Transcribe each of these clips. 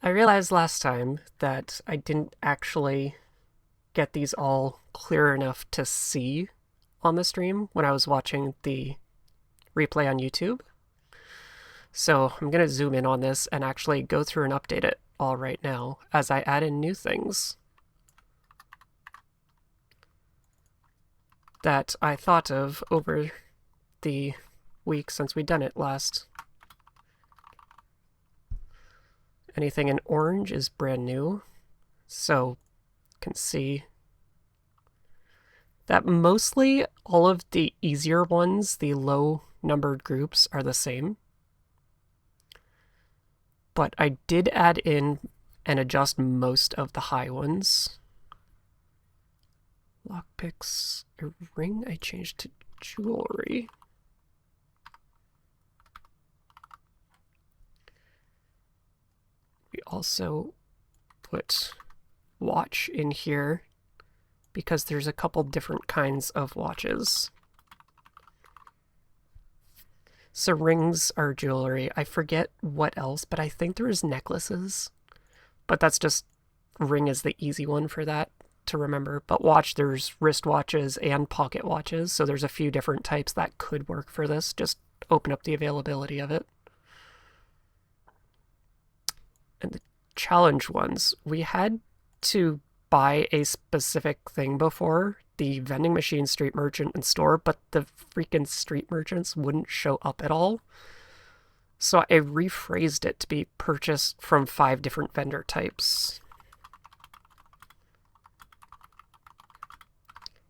I realized last time that I didn't actually get these all clear enough to see on the stream when I was watching the replay on YouTube. So I'm going to zoom in on this and actually go through and update it all right now as I add in new things that I thought of over the week since we'd done it last. Anything in orange is brand new, so you can see that mostly all of the easier ones, the low numbered groups, are the same. But I did add in and adjust most of the high ones. Lockpicks, a ring I changed to jewelry. We also put watch in here because there's a couple different kinds of watches. So rings are jewelry. I forget what else, but I think there's necklaces. But that's just, ring is the easy one for that to remember. But watch, there's wristwatches and pocket watches, so there's a few different types that could work for this. Just open up the availability of it. And the challenge ones, we had to buy a specific thing before, the vending machine, street merchant, and store, but the freaking street merchants wouldn't show up at all. So I rephrased it to be purchased from 5 different vendor types.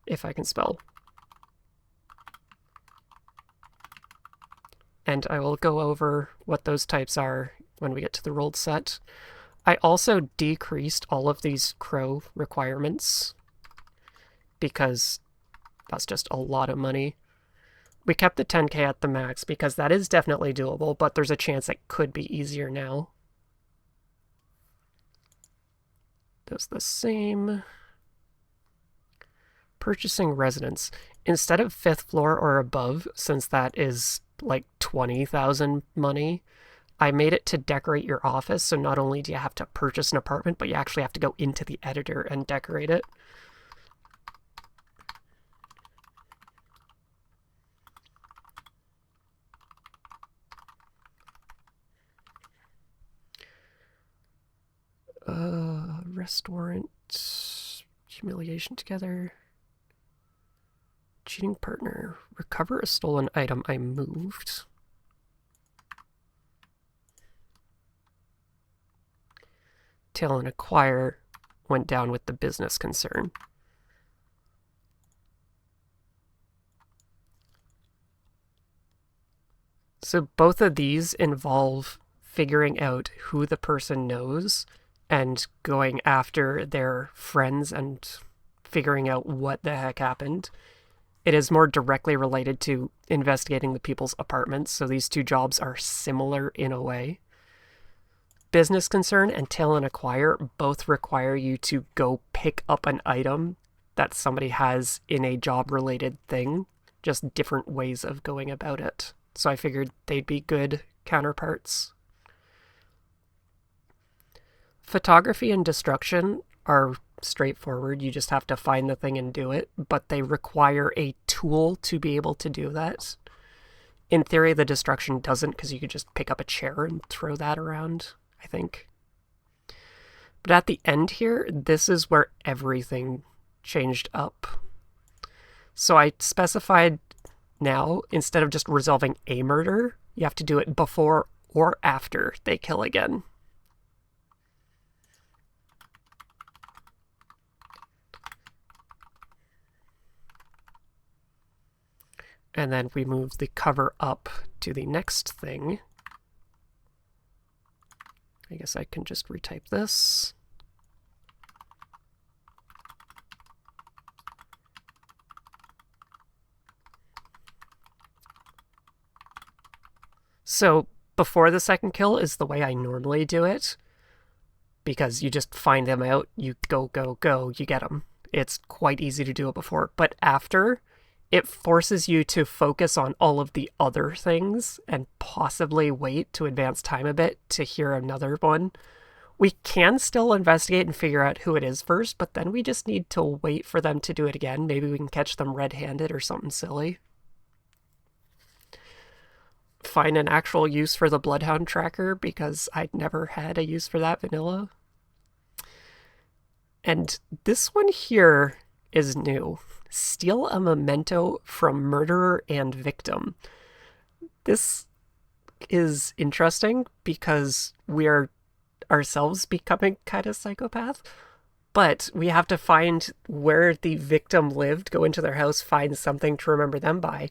If I can spell. And I will go over what those types are when we get to the rolled set. I also decreased all of these crow requirements because that's just a lot of money. We kept the 10k at the max because that is definitely doable, but there's a chance it could be easier now. Does the same. Purchasing residence. Instead of 5th floor or above, since that is like 20,000 money, I made it to decorate your office, so not only do you have to purchase an apartment, but you actually have to go into the editor and decorate it. Arrest warrant, humiliation together, cheating partner, recover a stolen item I moved. Tail and acquire went down with the business concern. So both of these involve figuring out who the person knows and going after their friends and figuring out what the heck happened. It is more directly related to investigating the people's apartments, so these two jobs are similar in a way. Business concern and tail and acquire both require you to go pick up an item that somebody has in a job-related thing, just different ways of going about it. So I figured they'd be good counterparts. Photography and destruction are straightforward. You just have to find the thing and do it, but they require a tool to be able to do that. In theory, the destruction doesn't, because you could just pick up a chair and throw that around, I think. But at the end here, this is where everything changed up. So I specified now, instead of just resolving a murder, you have to do it before or after they kill again. And then we move the cover up to the next thing. I guess I can just retype this. So before the second kill is the way I normally do it, because you just find them out, you go, you get them. It's quite easy to do it before. But after, it forces you to focus on all of the other things and possibly wait to advance time a bit to hear another one, We can still investigate and figure out who it is first, but then we just need to wait for them to do it again. Maybe we can catch them red-handed or something silly. Find an actual use for the Bloodhound tracker, because I'd never had a use for that vanilla. And this one here is new. Steal a memento from murderer and victim. This is interesting because we are ourselves becoming kind of psychopath, but we have to find where the victim lived, go into their house, find something to remember them by,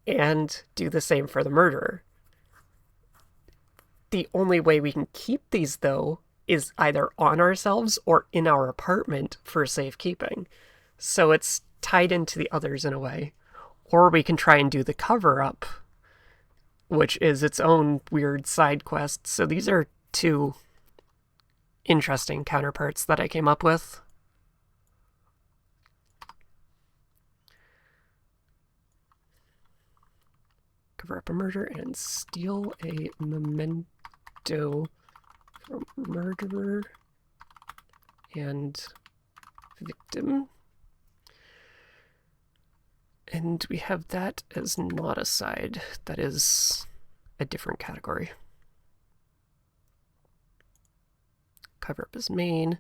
and do the same for the murderer. The only way we can keep these, though, is either on ourselves or in our apartment for safekeeping. So it's tied into the others in a way. Or we can try and do the cover-up, which is its own weird side quest. So these are two interesting counterparts that I came up with. Cover up a murder and steal a memento from murderer and victim. And we have that as not a side. That is a different category. Cover up as main.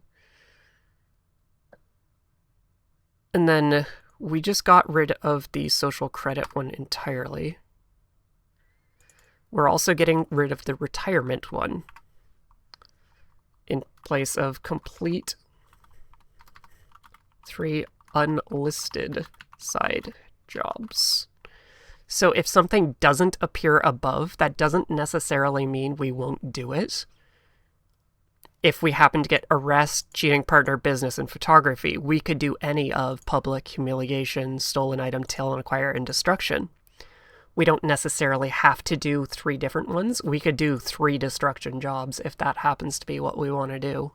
And then we just got rid of the social credit one entirely. We're also getting rid of the retirement one in place of complete 3 unlisted side jobs. So if something doesn't appear above, that doesn't necessarily mean we won't do it. If we happen to get arrest, cheating partner, business, and photography, we could do any of public humiliation, stolen item, tail and acquire, and destruction. We don't necessarily have to do 3 different ones. We could do 3 destruction jobs if that happens to be what we want to do.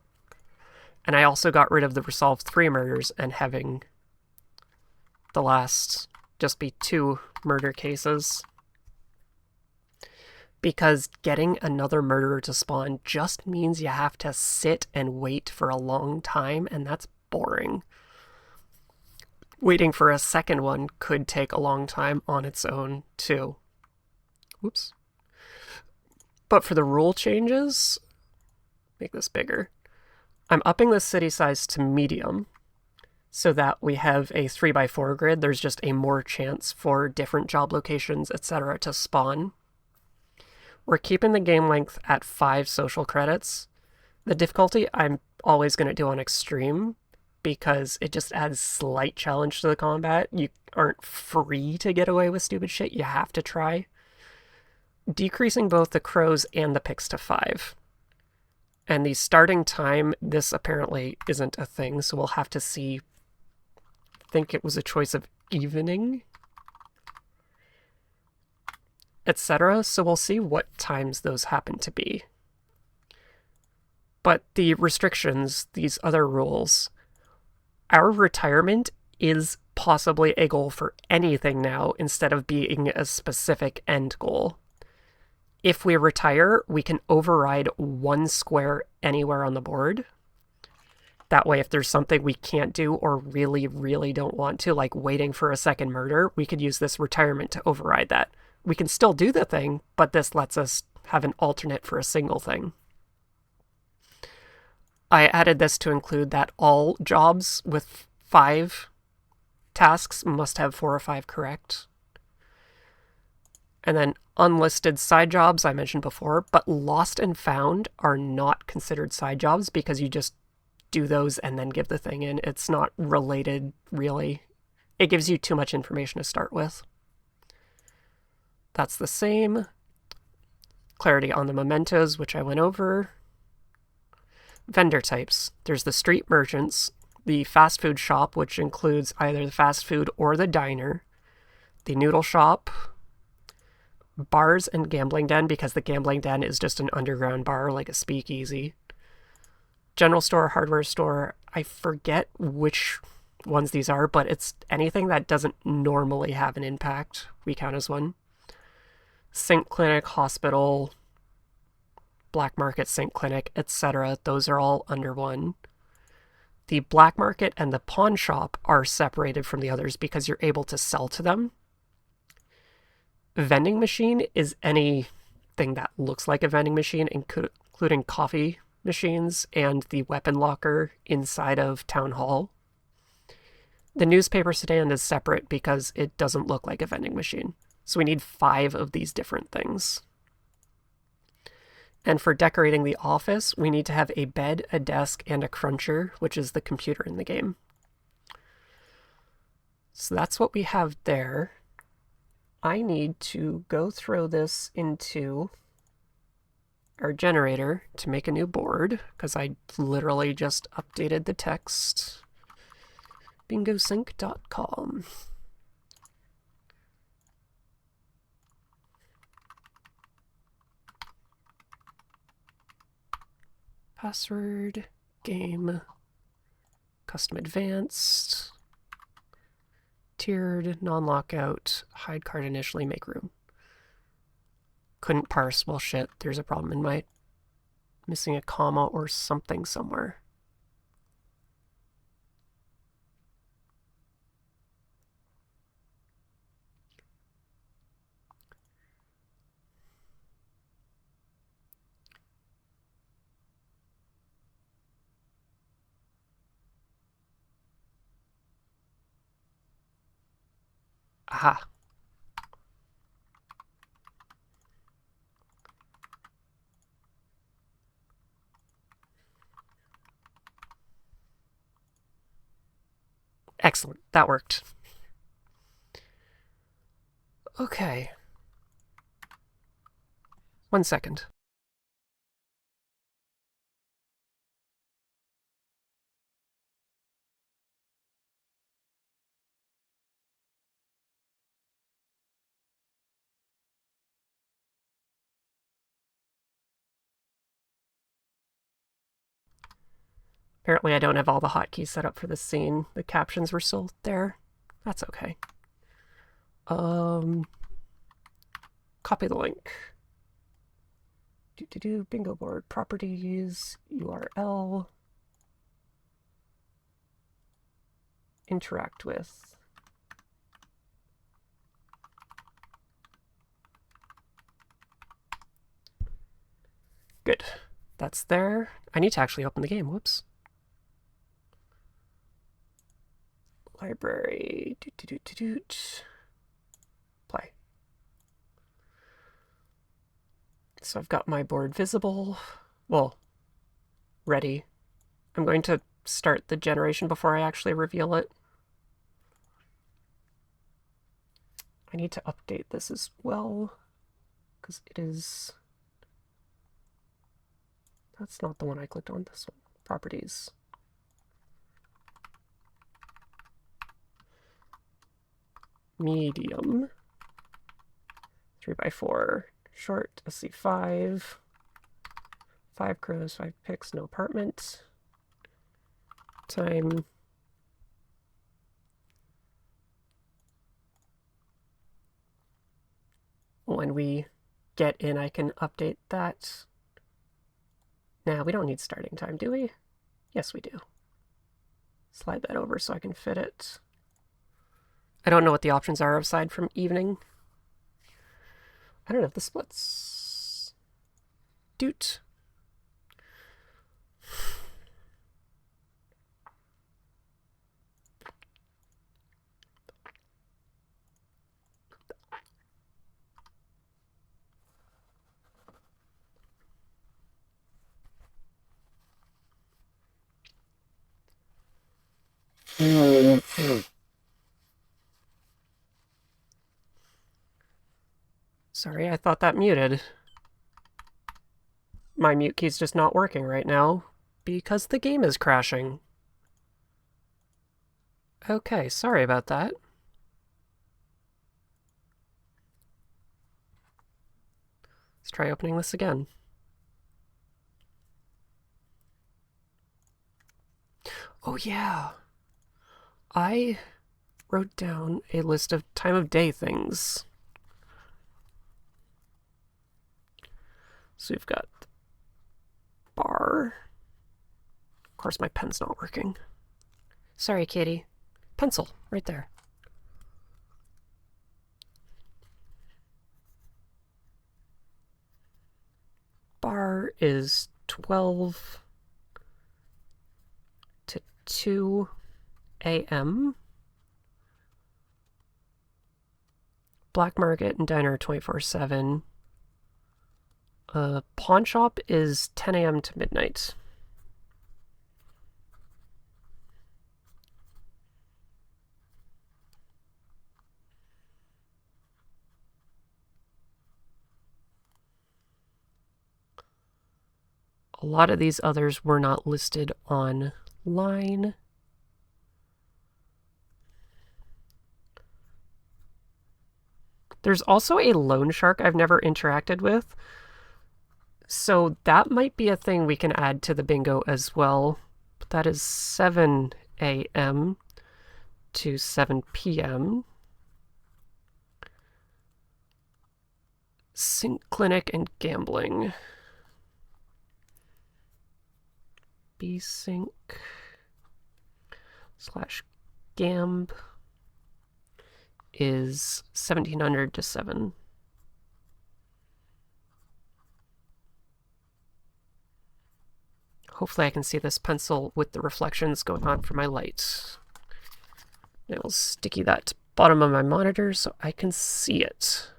And I also got rid of the resolve 3 murders and having the last just be 2 murder cases. Because getting another murderer to spawn just means you have to sit and wait for a long time, and that's boring. Waiting for a second one could take a long time on its own, too. Whoops. But for the rule changes, make this bigger. I'm upping the city size to medium so that we have a 3x4 grid. There's just a more chance for different job locations, etc. to spawn. We're keeping the game length at 5 social credits. The difficulty I'm always going to do on extreme because it just adds slight challenge to the combat. You aren't free to get away with stupid shit. You have to try. Decreasing both the crows and the picks to 5. And the starting time, this apparently isn't a thing, so we'll have to see. I think it was a choice of evening, etc. So we'll see what times those happen to be. But the restrictions, these other rules, our retirement is possibly a goal for anything now instead of being a specific end goal. If we retire, we can override 1 square anywhere on the board. That way, if there's something we can't do or really, really don't want to, like waiting for a second murder, we could use this retirement to override that. We can still do the thing, but this lets us have an alternate for a single thing. I added this to include that all jobs with 5 tasks must have 4 or 5 correct. And then unlisted side jobs I mentioned before, but lost and found are not considered side jobs because you just do those and then give the thing in. It's not related, really. It gives you too much information to start with. That's the same. Clarity on the mementos, which I went over. Vendor types. There's the street merchants, the fast food shop, which includes either the fast food or the diner, the noodle shop, bars and gambling den, because the gambling den is just an underground bar, like a speakeasy. General store, hardware store. I forget which ones these are, but it's anything that doesn't normally have an impact. We count as one. Sink clinic, hospital, black market, St. Clinic, etc. Those are all under one. The black market and the pawn shop are separated from the others because you're able to sell to them. Vending machine is anything that looks like a vending machine, including coffee machines and the weapon locker inside of Town Hall. The newspaper stand is separate because it doesn't look like a vending machine. So we need 5 of these different things. And for decorating the office, we need to have a bed, a desk, and a cruncher, which is the computer in the game. So that's what we have there. I need to go throw this into our generator to make a new board, because I literally just updated the text. bingosync.com. Password, game, custom advanced, tiered, non-lockout, hide card initially, make room. Couldn't parse. Well, shit, there's a problem in my missing a comma or something somewhere. Aha. Excellent. That worked. Okay. 1 second. Apparently I don't have all the hotkeys set up for this scene. The captions were still there. That's okay. Copy the link. Bingo board, properties, URL, interact with. Good. That's there. I need to actually open the game. Whoops. Library. Play. So I've got my board visible. Well, ready. I'm going to start the generation before I actually reveal it. I need to update this as well, because it is... That's not the one I clicked on, this one. Properties. Medium. 3x4. Short, let's see, 5. 5 crows, 5 picks, no apartment. Time. When we get in, I can update that. Nah, we don't need starting time, do we? Yes, we do. Slide that over so I can fit it. I don't know what the options are aside from evening. I don't have the splits. Doot. Sorry, I thought that muted. My mute key's just not working right now because the game is crashing. Okay, sorry about that. Let's try opening this again. Oh yeah. I wrote down a list of time of day things. So we've got bar. Of course, my pen's not working. Sorry, Katie. Pencil, right there. Bar is 12 to 2 a.m. Black market and diner 24/7. Pawn shop is 10 a.m. to midnight. A lot of these others were not listed online. There's also a loan shark I've never interacted with. So that might be a thing we can add to the bingo as well. But that is 7 a.m. to 7 p.m. Sync clinic and gambling. bsync / gamb is 1700 to 7. Hopefully I can see this pencil with the reflections going on from my light. I will sticky that to the bottom of my monitor so I can see it.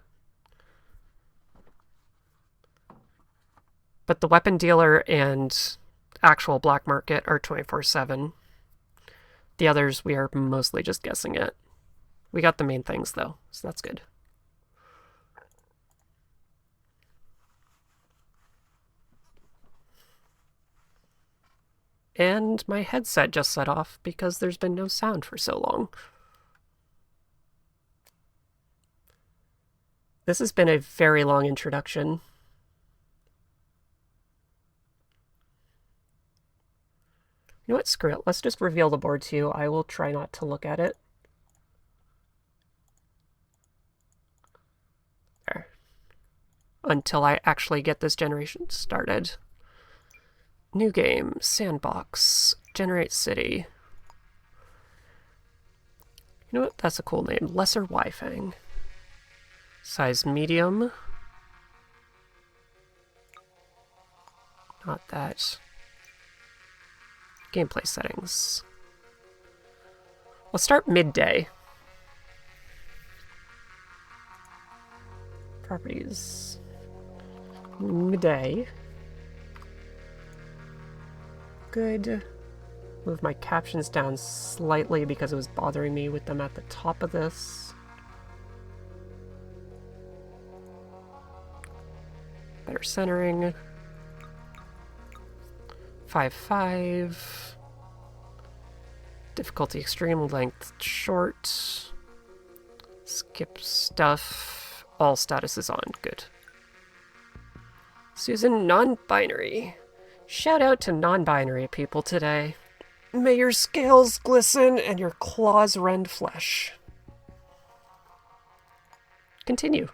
But the weapon dealer and actual black market are 24/7. The others we are mostly just guessing at. We got the main things though, so that's good. And my headset just set off because there's been no sound for so long. This has been a very long introduction. You know what? Screw it. Let's just reveal the board to you. I will try not to look at it. There. Until I actually get this generation started. New game, sandbox, generate city. You know what? That's a cool name. Lesser Wyfang. Size medium. Not that. Gameplay settings. Let's start midday. Properties. Midday. Good. Move my captions down slightly because it was bothering me with them at the top of this. Better centering. 5/5. Difficulty extreme, length short. Skip stuff. All status is on. Good. Susan, non-binary. Shout out to non-binary people today. May your scales glisten and your claws rend flesh. Continue.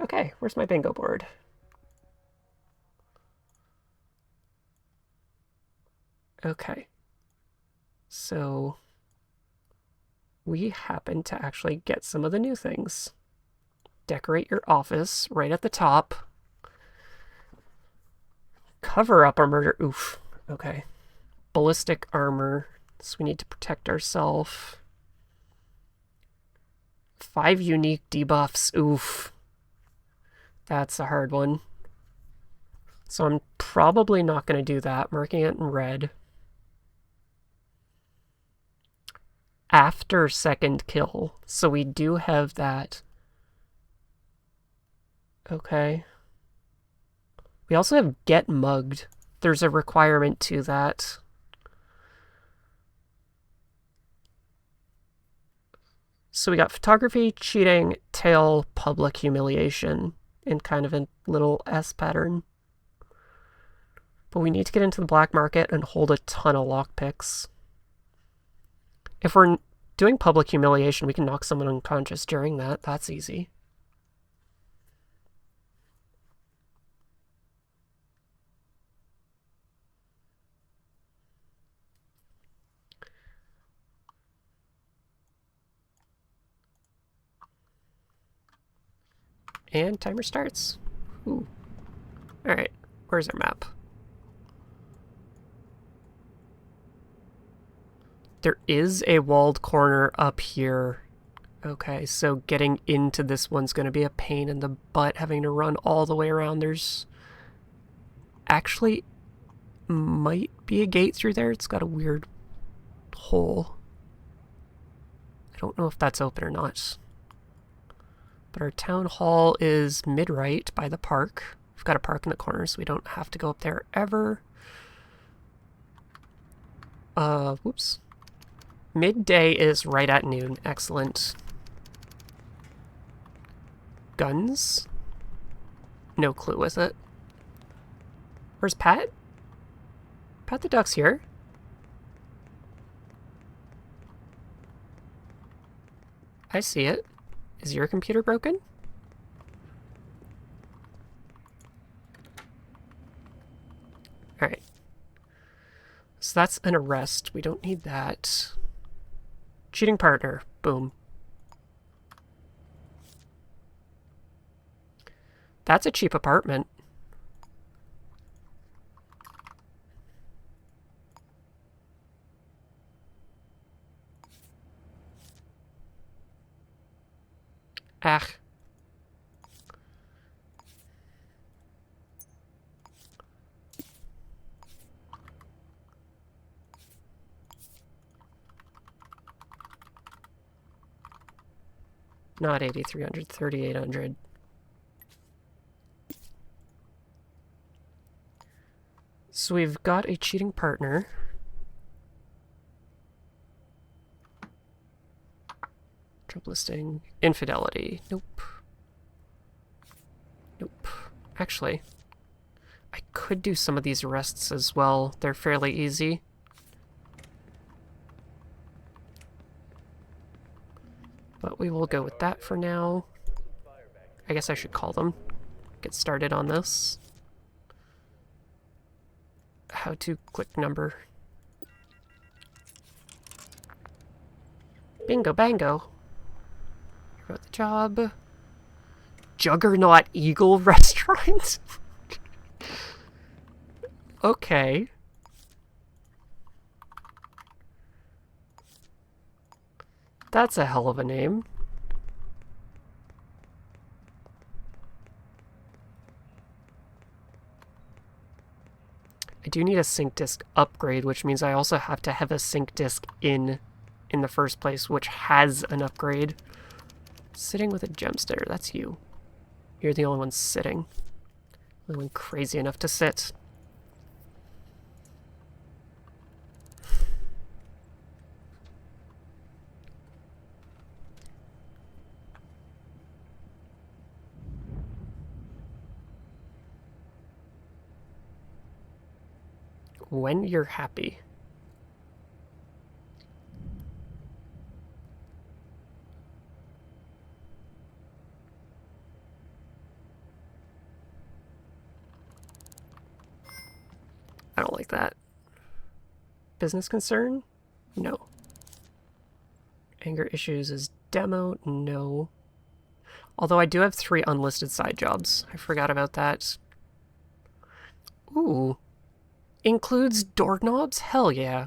Okay, where's my bingo board? Okay. So we happen to actually get some of the new things. Decorate your office right at the top. Cover up our murder. Oof. Okay. Ballistic armor. So we need to protect ourselves. 5 unique debuffs. Oof. That's a hard one. So I'm probably not going to do that. Marking it in red. After second kill. So we do have that. Okay. We also have get mugged. There's a requirement to that. So we got photography, cheating, tail, public humiliation in kind of a little S pattern. But we need to get into the black market and hold a ton of lockpicks. If we're doing public humiliation, we can knock someone unconscious during that. That's easy. And timer starts. Ooh. Alright, where's our map? There is a walled corner up here. Okay, so getting into this one's going to be a pain in the butt, having to run all the way around. There's actually might be a gate through there. It's got a weird hole. I don't know if that's open or not. But our town hall is mid-right by the park. We've got a park in the corner, so we don't have to go up there ever. Whoops. Midday is right at noon. Excellent. Guns? No clue with it. Where's Pat? Pat the duck's here. I see it. Is your computer broken? Alright. So that's an arrest. We don't need that. Cheating partner. Boom. That's a cheap apartment. Ah. Not 8,300, 3,800. So we've got a cheating partner. Job listing. Infidelity. Nope. Nope. Actually, I could do some of these arrests as well. They're fairly easy. But we will go with that for now. I guess I should call them. Get started on this. How to click number. Bingo bango. Here about the job. Juggernaut Eagle Restaurant? Okay. That's a hell of a name. I do need a sync disk upgrade, which means I also have to have a sync disk in the first place, which has an upgrade. Sitting with a gemstitter, that's you. You're the only one sitting. The only one crazy enough to sit. When you're happy. I don't like that. Business concern? No. Anger issues is demo? No. Although I do have 3 unlisted side jobs. I forgot about that. Ooh. Includes doorknobs? Hell yeah.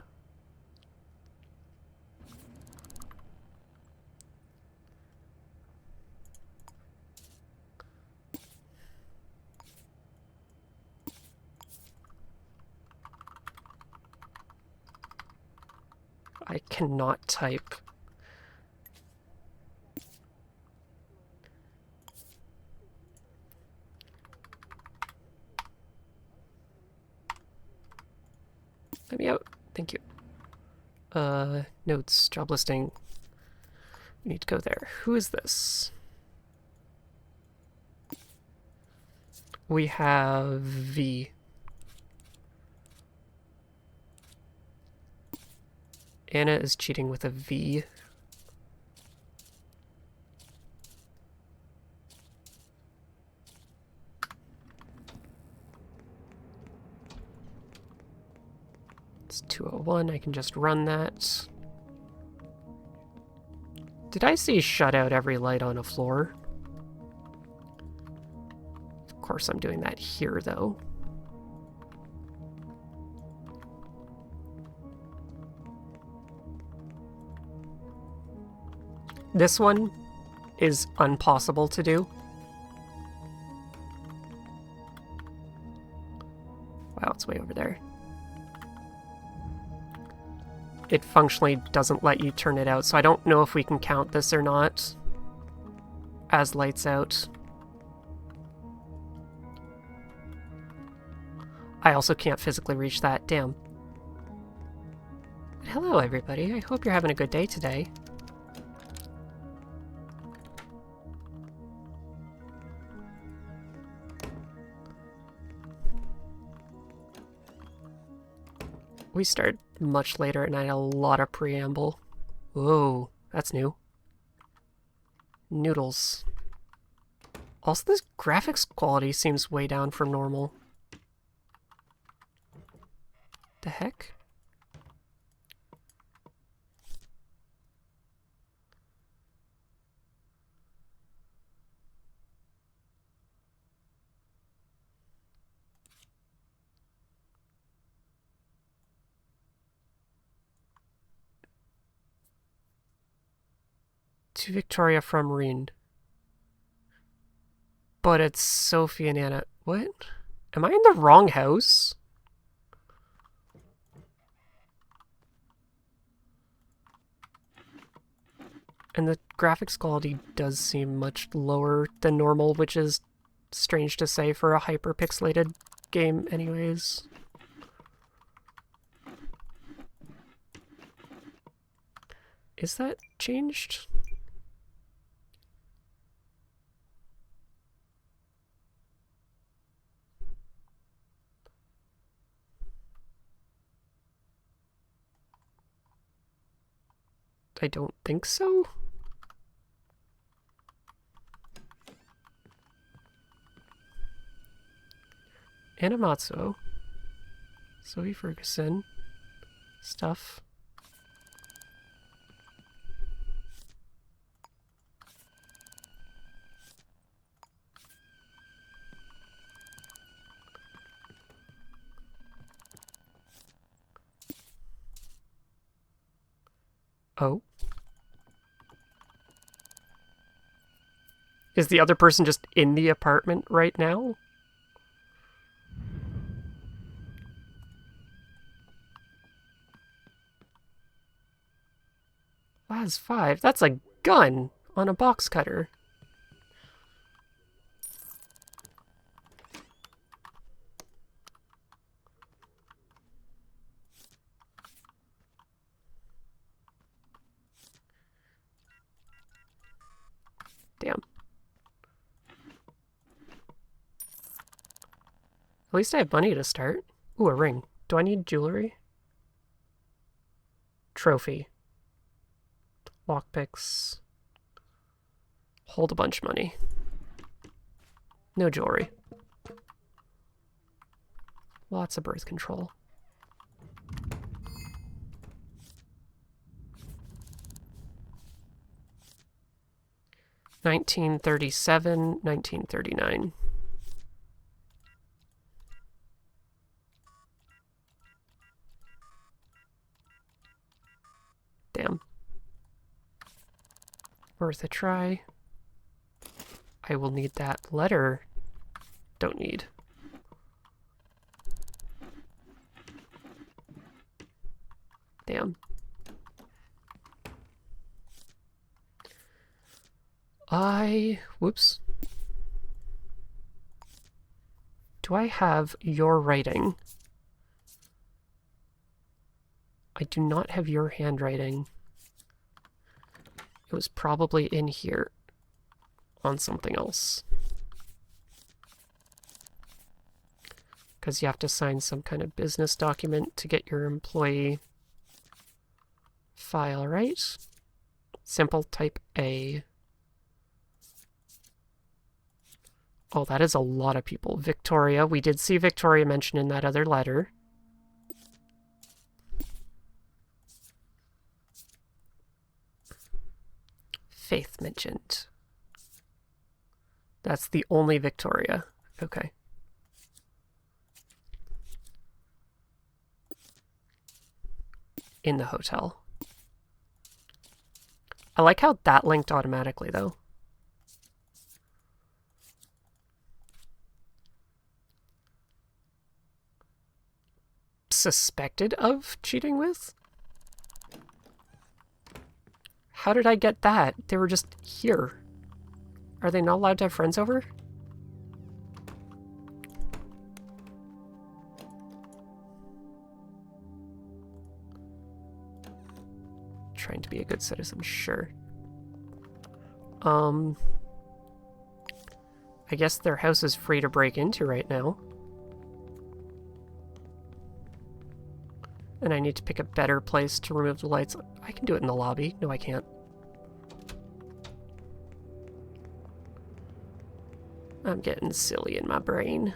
I cannot type. Let me out. Thank you. Notes, job listing. We need to go there. Who is this? We have V. Anna is cheating with a V. It's 201. I can just run that. Did I see shut out every light on a floor? course I'm doing that here, though. This one is impossible to do. Wow, it's way over there. It functionally doesn't let you turn it out, so I don't know if we can count this or not as lights out. I also can't physically reach that. Damn. Hello, everybody. I hope you're having a good day today. We started much later and I had a lot of preamble. Whoa, that's new. Noodles. Also, this graphics quality seems way down from normal. The heck? To Victoria from Reen. But it's Sophie and Anna. What? Am I in the wrong house? And the graphics quality does seem much lower than normal, which is strange to say for a hyper-pixelated game anyways. Is that changed? I don't think so. Anna Matsuo. Zoe Ferguson. Stuff. Oh. Is the other person just in the apartment right now? Laz 5? That's a gun on a box cutter. Damn. At least I have money to start. Ooh, a ring. Do I need jewelry? Trophy. Lockpicks. Hold a bunch of money. No jewelry. Lots of birth control. $1937, $1939. Damn. Worth a try. I will need that letter. Don't need. Damn. Whoops. Do I have your writing? I do not have your handwriting. It was probably in here on something else. Because you have to sign some kind of business document to get your employee file, right? Simple type A. Oh, that is a lot of people. Victoria. We did see Victoria mentioned in that other letter. Faith mentioned. That's the only Victoria. Okay. In the hotel. I like how that linked automatically, though. Suspected of cheating with? How did I get that? They were just here. Are they not allowed to have friends over? Trying to be a good citizen, sure. I guess their house is free to break into right now. And I need to pick a better place to remove the lights. I can do it in the lobby. No, I can't. I'm getting silly in my brain.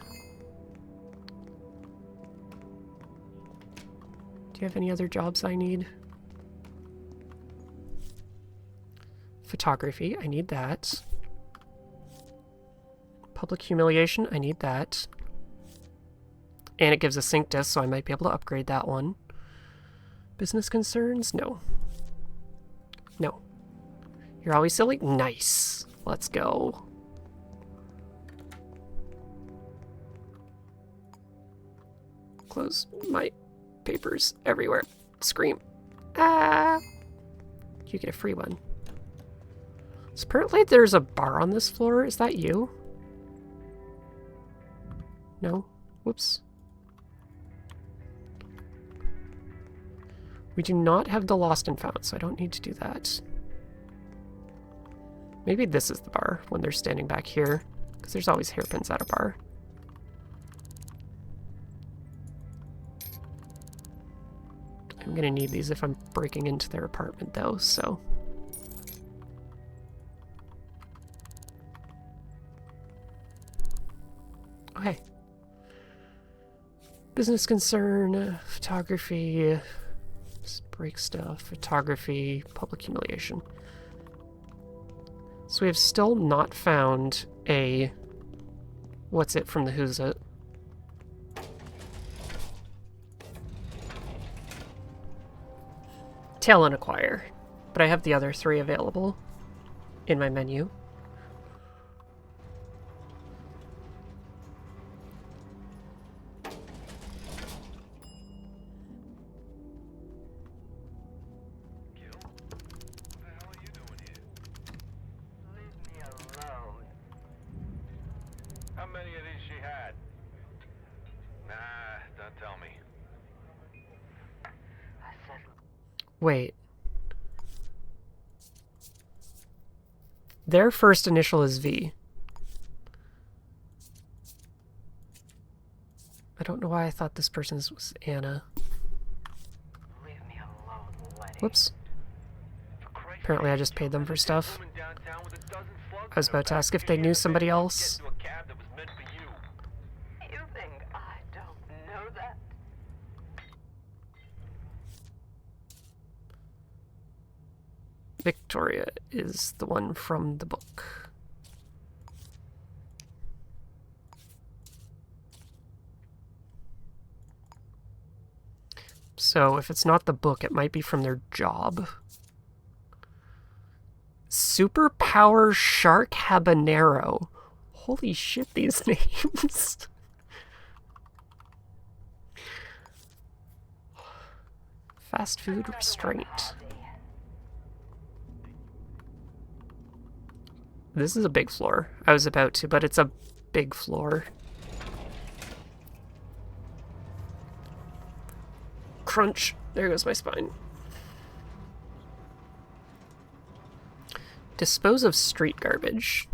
Do you have any other jobs I need? Photography, I need that. Public humiliation, I need that. And it gives a sync disk, so I might be able to upgrade that one. Business concerns? No. No. You're always silly? Nice. Let's go. Close my papers everywhere. Scream. Ah! You get a free one. So apparently there's a bar on this floor. Is that you? No? Whoops. We do not have the lost and found, so I don't need to do that. Maybe this is the bar when they're standing back here, because there's always hairpins at a bar. I'm gonna need these if I'm breaking into their apartment though, so... Okay. Business concern, photography, break stuff, photography, public humiliation. So we have still not found a... What's it from the Who's It? Tail and acquire. But I have the other three available in my menu. Wait. Their first initial is V. I don't know why I thought this person's was Anna. Leave me alone, Letty. Whoops. Apparently I just paid them for stuff. I was about to ask if they knew somebody else. You think I don't know that? Victoria is the one from the book. So if it's not the book, it might be from their job. Superpower Shark Habanero. Holy shit, these names. Fast food restraint. This is a big floor. I was about to, but it's a big floor. Crunch. There goes my spine. Dispose of street garbage.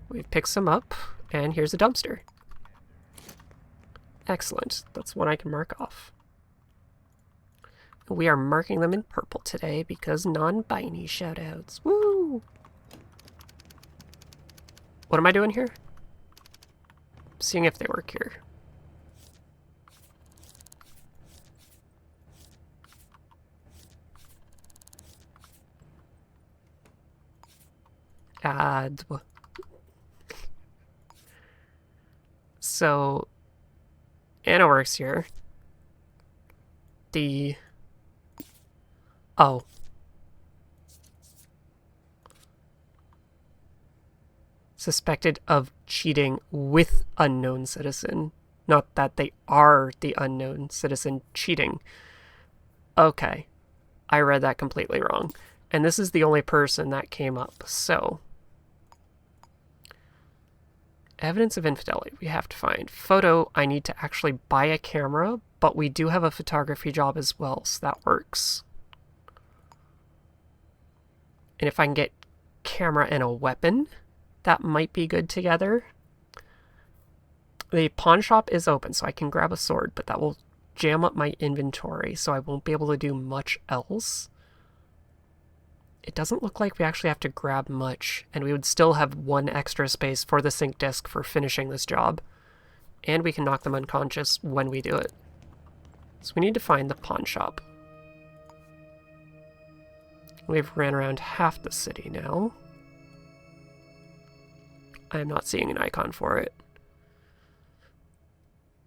We've picked some up, and here's a dumpster. Excellent. That's one I can mark off. We are marking them in purple today because non-binary shoutouts. Woo! What am I doing here? Seeing if they work here. add. So Anna works here. Oh. Suspected of cheating with unknown citizen. Not that they are the unknown citizen cheating. Okay. I read that completely wrong. And this is the only person that came up. So, evidence of infidelity we have to find. Photo, I need to actually buy a camera, but we do have a photography job as well, so that works. And if I can get camera and a weapon, that might be good together. The pawn shop is open, so I can grab a sword, but that will jam up my inventory, so I won't be able to do much else. It doesn't look like we actually have to grab much, and we would still have one extra space for the sync disk for finishing this job. And we can knock them unconscious when we do it. So we need to find the pawn shop. We've ran around half the city now. I am not seeing an icon for it.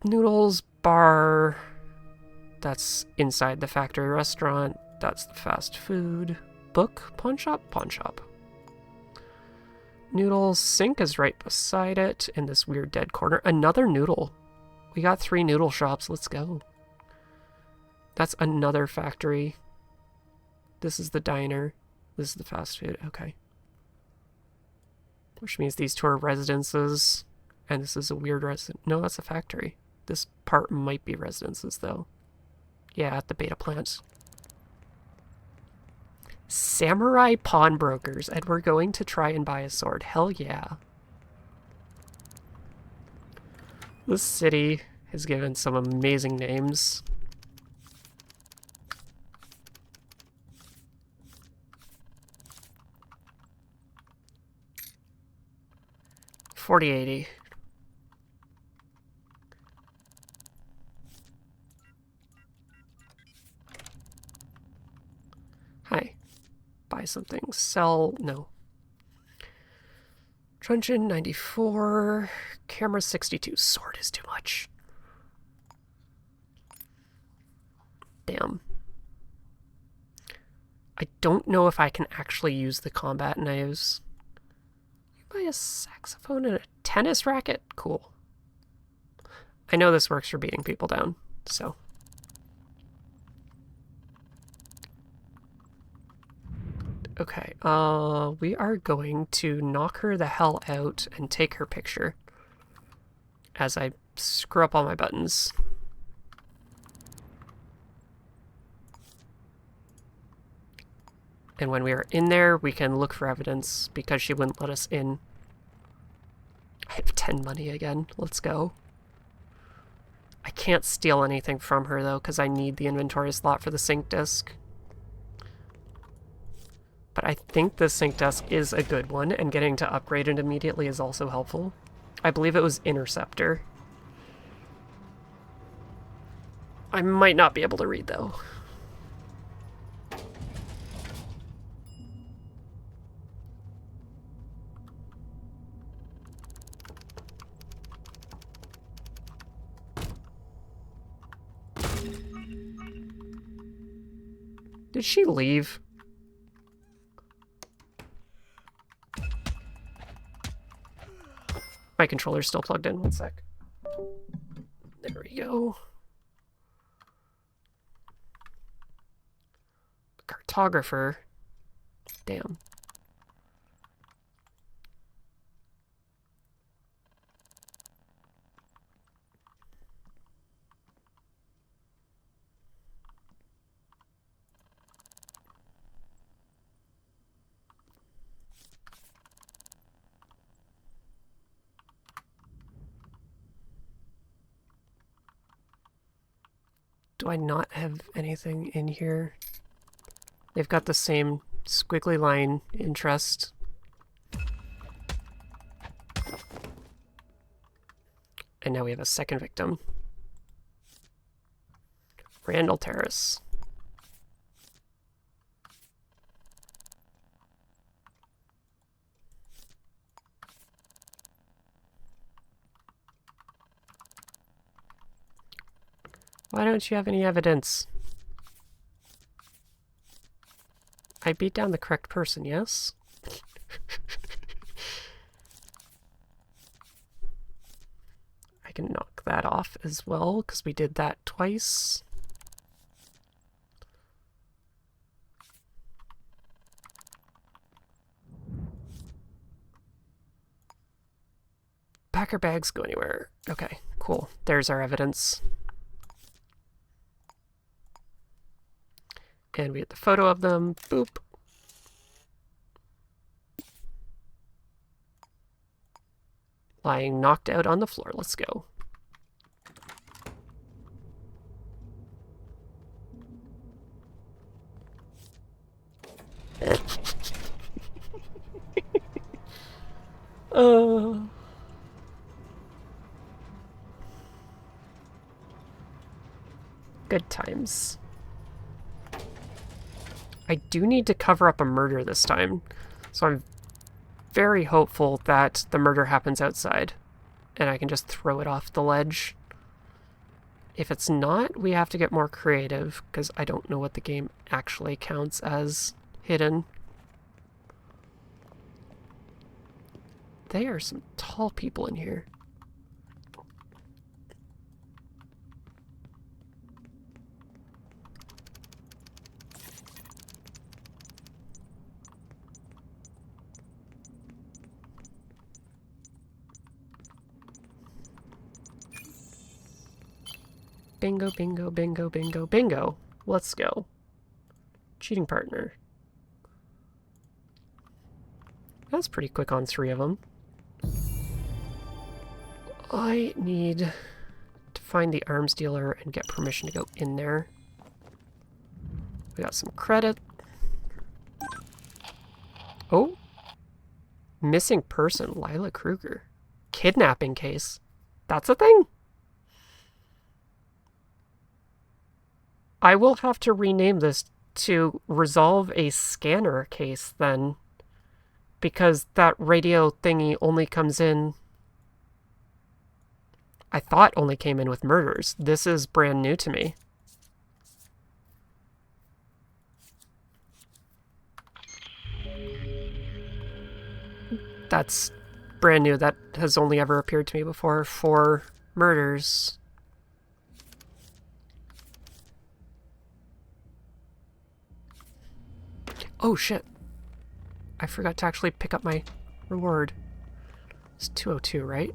Noodles, bar. That's inside the factory restaurant. That's the fast food. Book, pawn shop, pawn shop. Noodles, sink is right beside it in this weird dead corner. Another noodle. We got 3 noodle shops. Let's go. That's another factory. This is the diner. This is the fast food. Okay. Which means these 2 are residences. And this is a weird residence. No, that's a factory. This part might be residences, though. Yeah, at the beta plant. Samurai pawnbrokers, and we're going to try and buy a sword. Hell yeah. This city has given some amazing names. $40.80. Hi. Buy something. Sell. No. Truncheon 94. Camera 62. Sword is too much. Damn. I don't know if I can actually use the combat knives. You buy a saxophone and a tennis racket? Cool. I know this works for beating people down, so. Okay, we are going to knock her the hell out and take her picture as I screw up all my buttons. And when we are in there, we can look for evidence because she wouldn't let us in. I have 10 money again. Let's go. I can't steal anything from her, though, because I need the inventory slot for the sync disk. But I think the sync disk is a good one, and getting to upgrade it immediately is also helpful. I believe it was Interceptor. I might not be able to read, though. Did she leave? My controller's still plugged in. 1 sec. There we go. Cartographer. Damn. Do I not have anything in here? They've got the same squiggly line interest. And now we have a second victim. Randall Terrace. Why don't you have any evidence? I beat down the correct person, yes? I can knock that off as well, because we did that twice. Packer bags go anywhere. Okay, cool. There's our evidence. And we get the photo of them. Boop. Lying knocked out on the floor. Let's go. Good times. I do need to cover up a murder this time, so I'm very hopeful that the murder happens outside and I can just throw it off the ledge. If it's not, we have to get more creative, because I don't know what the game actually counts as hidden. There are some tall people in here. Bingo, bingo, bingo, bingo, bingo. Let's go. Cheating partner. That's pretty quick on 3 of them. I need to find the arms dealer and get permission to go in there. We got some credit. Oh. Missing person, Lila Kruger. Kidnapping case. That's a thing? I will have to rename this to resolve a scanner case then, because that radio thingy only comes in... I thought only came in with murders. This is brand new to me. That's brand new. That has only ever appeared to me before for murders. Oh shit. I forgot to actually pick up my reward. It's 202, right?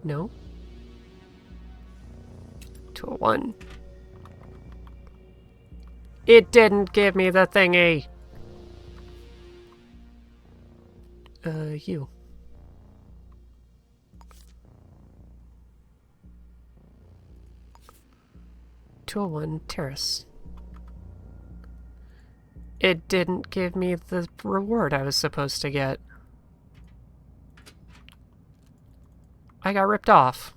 No. 201. It didn't give me the thingy. You. "201 Terrace." It didn't give me the reward I was supposed to get. I got ripped off.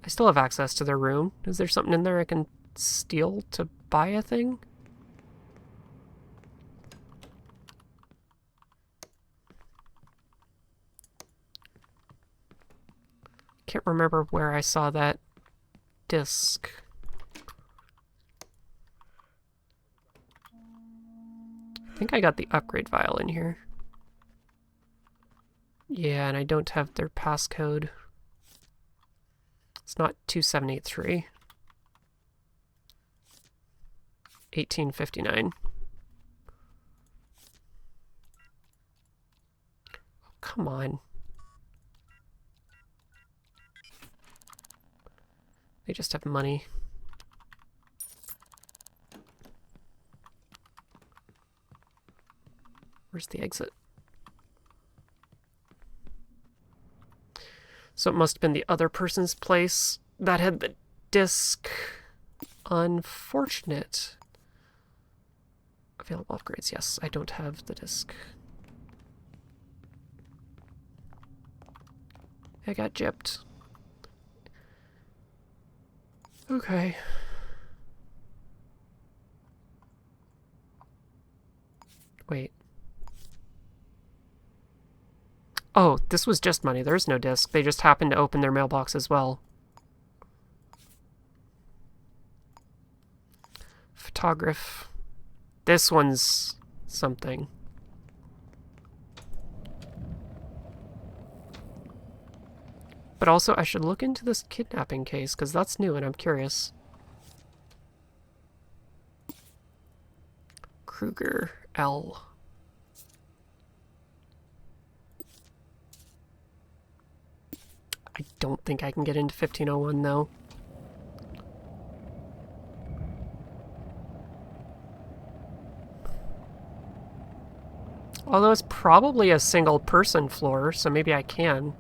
I still have access to their room. Is there something in there I can steal to buy a thing? Can't remember where I saw that disc. I think I got the upgrade vial in here. Yeah, and I don't have their passcode. It's not 2783. 1859. Oh, come on. They just have money. Where's the exit? So it must have been the other person's place that had the disc. Unfortunate. Available upgrades. Yes, I don't have the disc. I got gypped. Okay. Oh, this was just money. There's no disc. They just happened to open their mailbox as well. Photograph. This one's something. But also, I should look into this kidnapping case, because that's new and I'm curious. Kruger L. I don't think I can get into 1501 though. Although it's probably a single person floor, so maybe I can.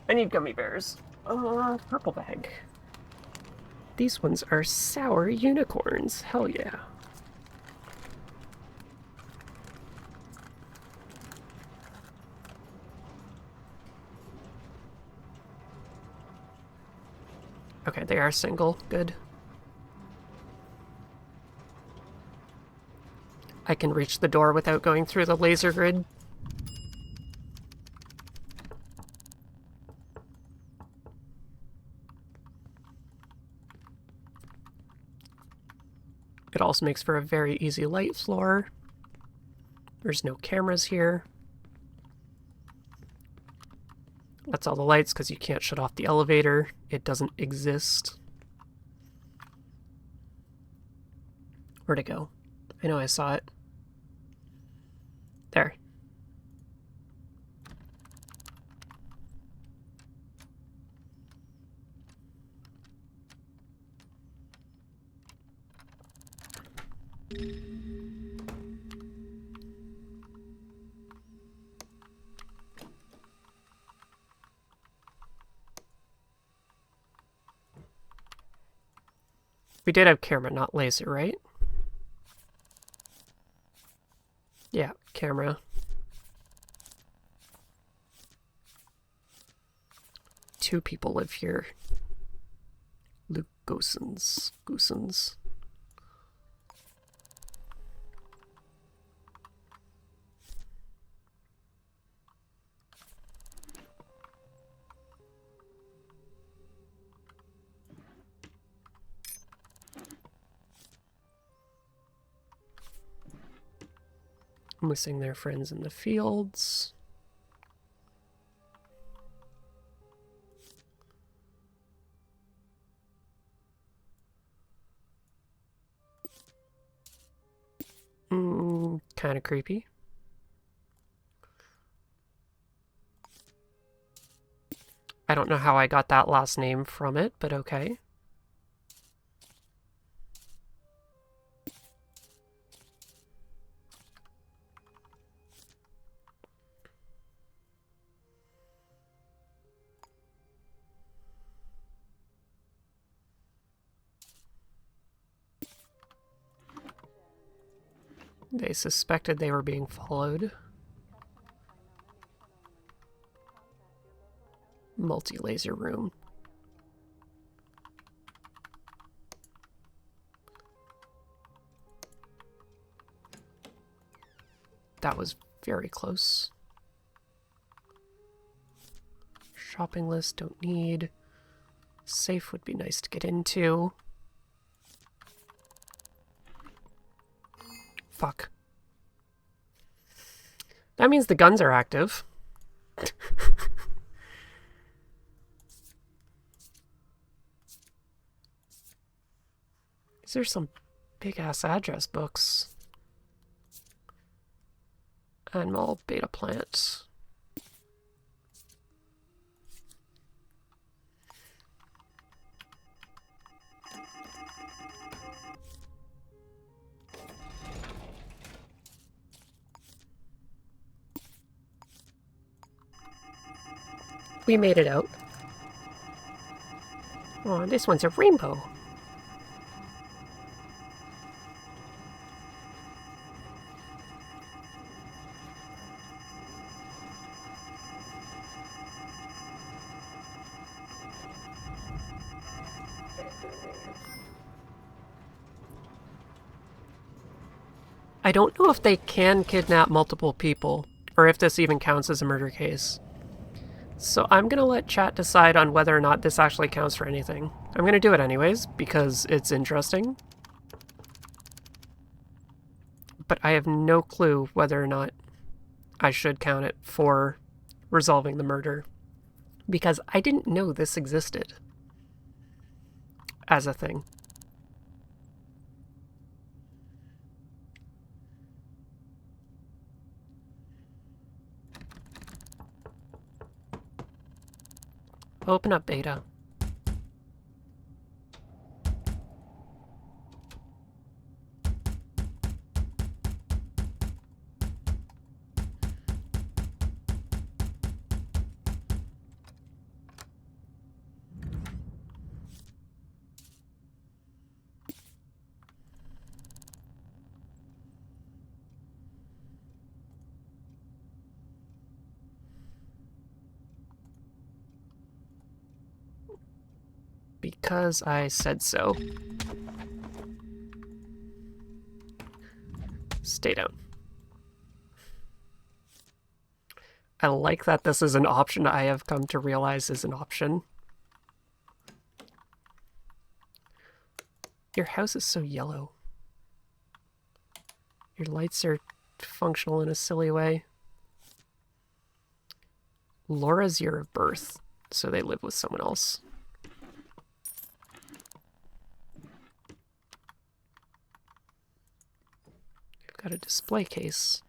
I need gummy bears. Purple bag. These ones are sour unicorns. Hell yeah. Okay, they are single. Good. I can reach the door without going through the laser grid. It also makes for a very easy light floor. There's no cameras here. That's all the lights because you can't shut off the elevator. It doesn't exist. Where'd it go? I know I saw it. There. We did have camera, not laser, right? Yeah, camera. Two people live here. Luke Goosens. Missing their friends in the fields. Kind of creepy. I don't know how I got that last name from it, but okay. They suspected they were being followed. Multi-laser room. That was very close. Shopping list, don't need. Safe would be nice to get into. Fuck. That means the guns are active. These are some big-ass address books. Animal beta plant. We made it out. Oh, this one's a rainbow. I don't know if they can kidnap multiple people, or if this even counts as a murder case. So I'm gonna let chat decide on whether or not this actually counts for anything. I'm gonna do it anyways, because it's interesting. But I have no clue whether or not I should count it for resolving the murder. Because I didn't know this existed as a thing. Open up beta. Because I said so. Stay down. I like that this is an option I have come to realize is an option. Your house is so yellow. Your lights are functional in a silly way. Laura's year of birth, so they live with someone else. We've got a display case.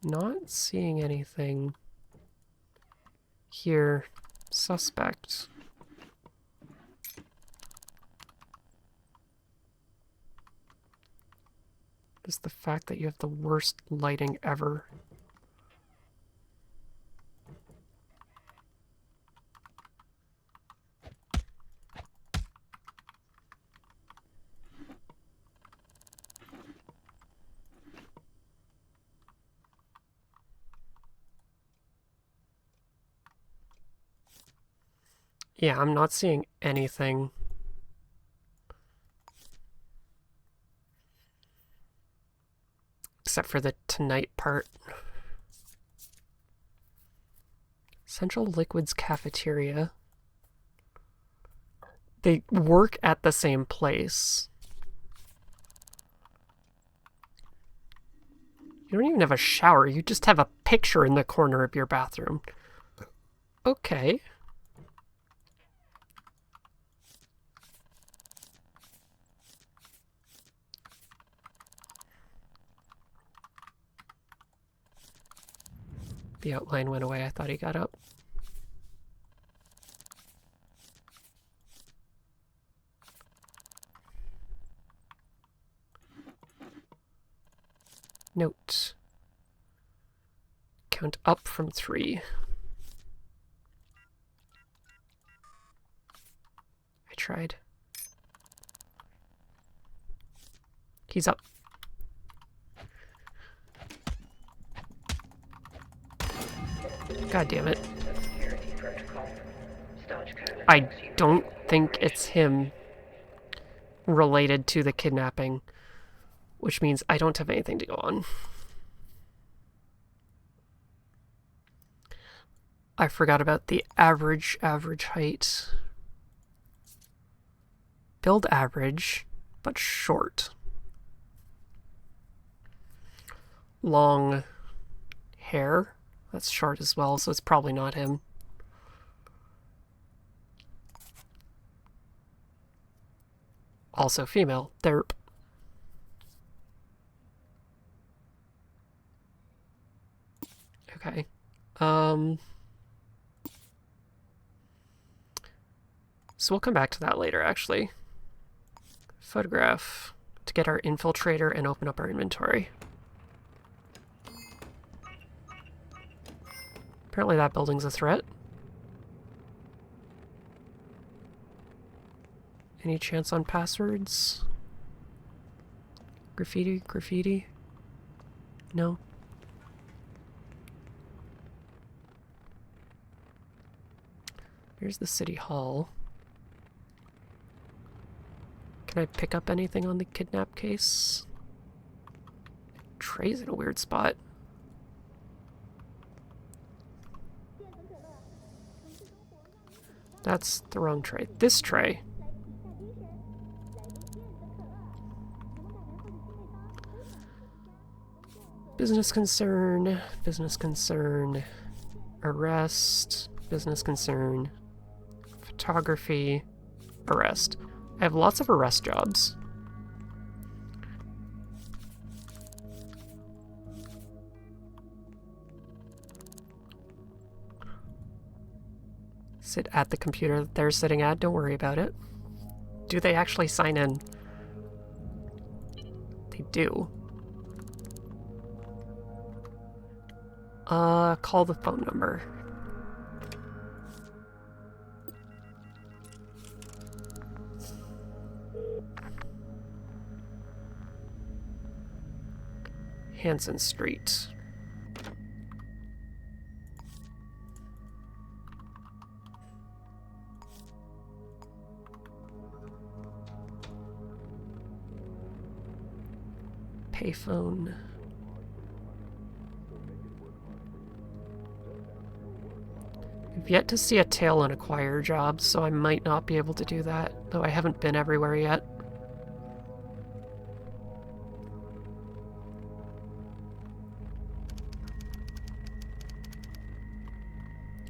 Not seeing anything here. Suspect. Just the fact that you have the worst lighting ever. Yeah, I'm not seeing anything. Except for the tonight part. Central Liquids Cafeteria. They work at the same place. You don't even have a shower, you just have a picture in the corner of your bathroom. Okay. The outline went away. I thought he got up. Note. Count up from 3. I tried. He's up. God damn it. I don't think it's him related to the kidnapping, which means I don't have anything to go on. I forgot about the average height. Build average, but short. Long hair. That's short as well, so it's probably not him. Also female. Derp. Okay. So we'll come back to that later, actually. Photograph to get our infiltrator and open up our inventory. Apparently that building's a threat. Any chance on passwords? Graffiti? Graffiti? No. Here's the city hall. Can I pick up anything on the kidnap case? Tray's in a weird spot. That's the wrong tray. This tray. Business concern, arrest, business concern, photography, arrest. I have lots of arrest jobs. Sit at the computer that they're sitting at, don't worry about it. Do they actually sign in? They do. Call the phone number. Hanson Street. Payphone. I've yet to see a tail and acquire job, so I might not be able to do that, though I haven't been everywhere yet.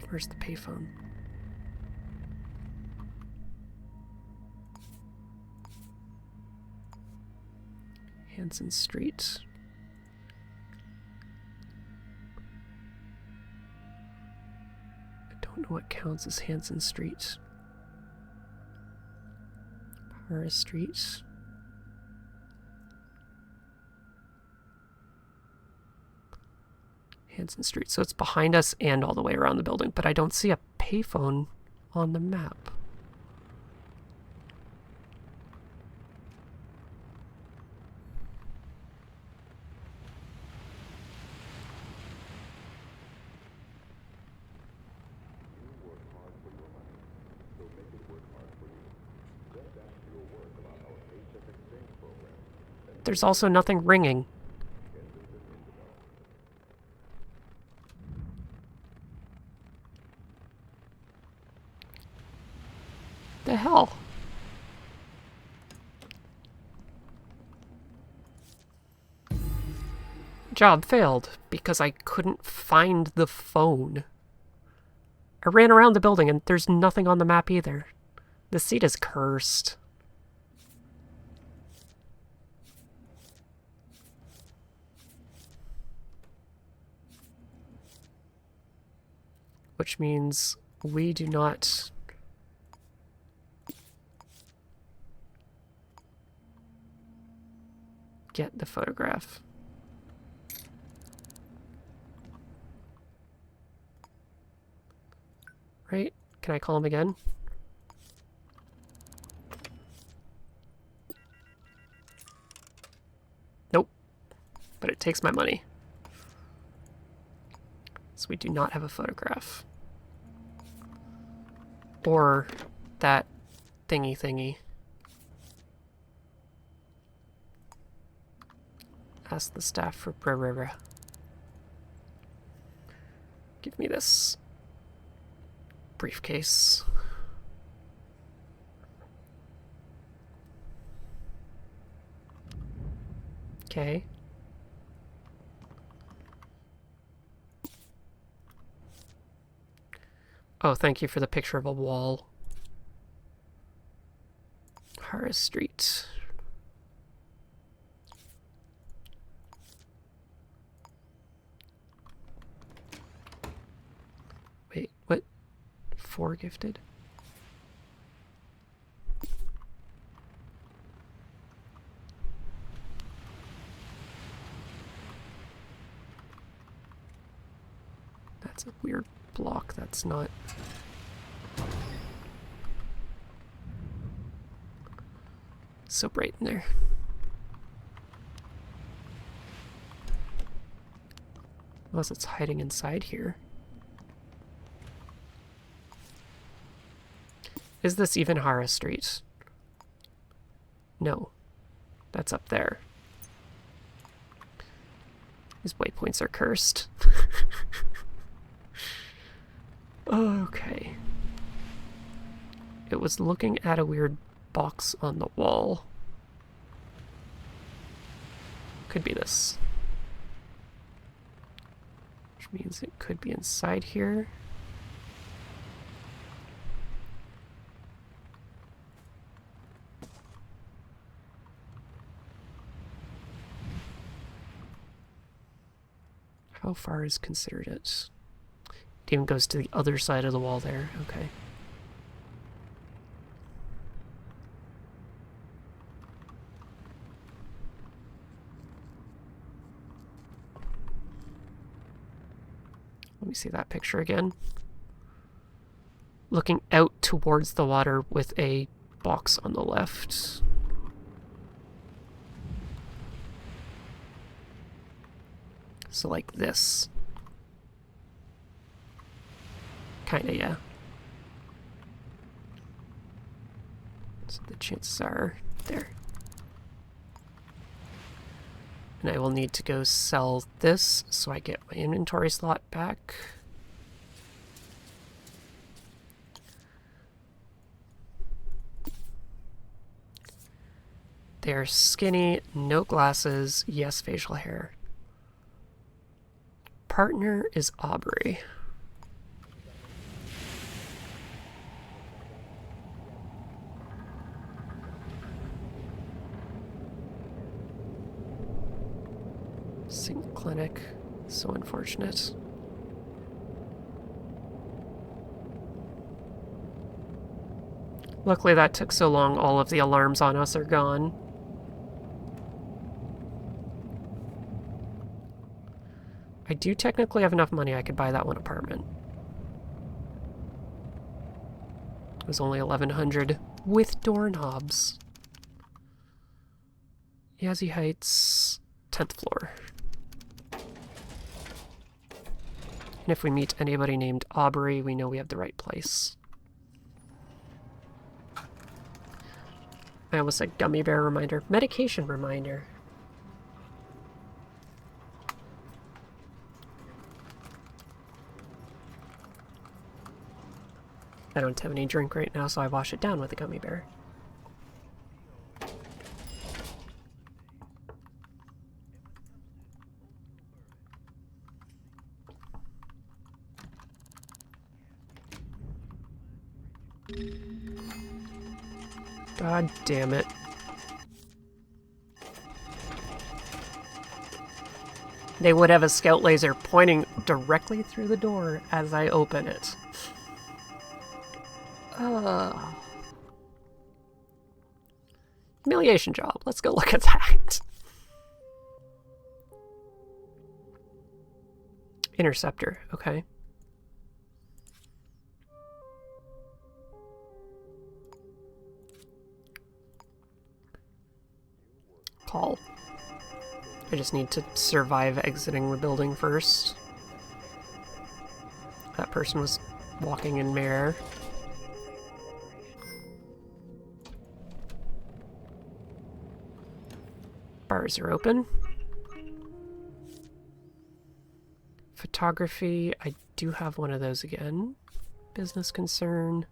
Where's the payphone? Hanson Street. I don't know what counts as Hanson Street. Paris Street. Hanson Street. So it's behind us and all the way around the building, but I don't see a payphone on the map. There's also nothing ringing. The hell? Job failed because I couldn't find the phone. I ran around the building and there's nothing on the map either. The seat is cursed. Which means we do not get the photograph. Right? Can I call him again? Nope. But it takes my money. So we do not have a photograph. Or that thingy. Ask the staff for Brerera. Give me this briefcase. Okay. Oh, thank you for the picture of a wall. Harris Street. Wait, what? 4 gifted? That's a weird block that's not... so bright in there. Unless it's hiding inside here. Is this even Hara Street? No. That's up there. These waypoints are cursed. Okay. It was looking at a weird box on the wall. Could be this. Which means it could be inside here. How far is considered it? It even goes to the other side of the wall there. Okay. Let me see that picture again. Looking out towards the water with a box on the left. So like this. Kinda, yeah. So the chances are there. And I will need to go sell this so I get my inventory slot back. They're skinny, no glasses, yes, facial hair. Partner is Aubrey. Single clinic. So unfortunate. Luckily that took so long, all of the alarms on us are gone. I do technically have enough money I could buy that one apartment. It was only 1,100 with doorknobs. Yazzie Heights, 10th floor. And if we meet anybody named Aubrey, we know we have the right place. I almost said gummy bear reminder. Medication reminder. I don't have any drink right now, so I wash it down with a gummy bear. God damn it. They would have a scout laser pointing directly through the door as I open it. Humiliation job. Let's go look at that. Interceptor. Okay. Call. I just need to survive exiting the building first. That person was walking in midair. Bars are open. Photography, I do have one of those again. Business concern,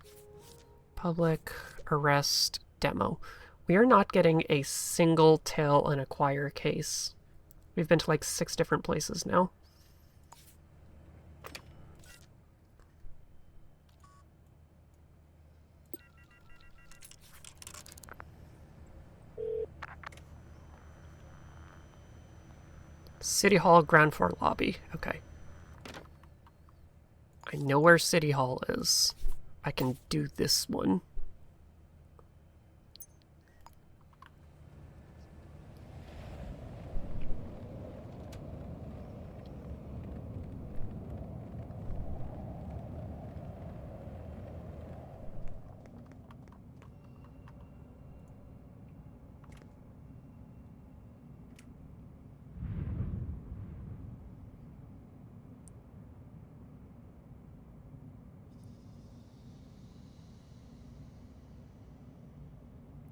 public, arrest, demo. We are not getting a single tail and acquire case. We've been to like 6 different places now. City Hall, ground floor lobby. Okay. I know where City Hall is. I can do this one.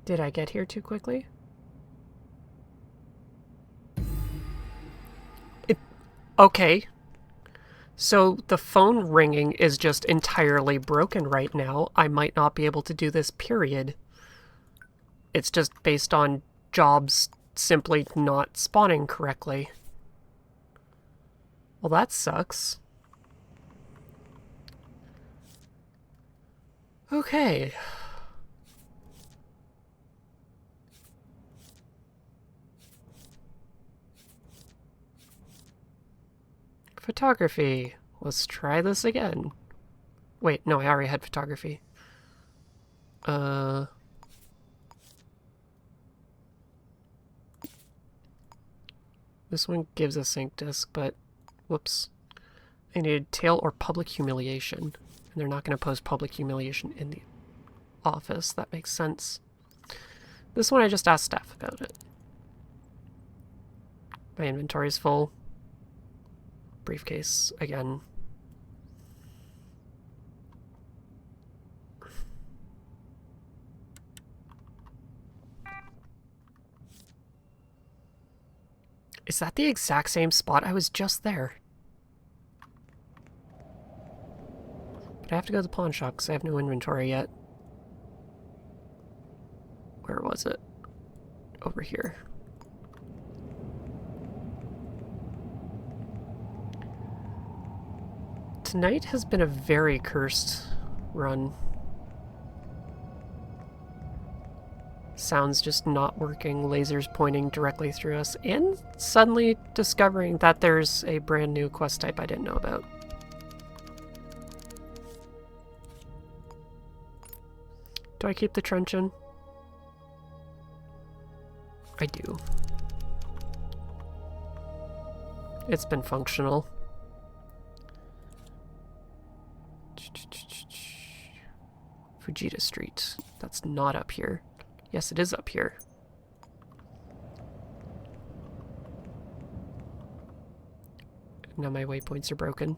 Did I get here too quickly? Okay. So the phone ringing is just entirely broken right now. I might not be able to do this, period. It's just based on jobs simply not spawning correctly. Well, that sucks. Okay. Photography. Let's try this again. Wait, no, I already had photography. This one gives a sync disk, but whoops. I needed tail or public humiliation. And they're not going to post public humiliation in the office. That makes sense. This one I just asked staff about it. My inventory's full. Briefcase again. Is that the exact same spot? I was just there. But I have to go to the pawn shop because I have no inventory yet. Where was it? Over here. Tonight has been a very cursed run. Sounds just not working, lasers pointing directly through us, and suddenly discovering that there's a brand new quest type I didn't know about. Do I keep the truncheon? I do. It's been functional. Fujita Street. That's not up here. Yes, it is up here. Now my waypoints are broken.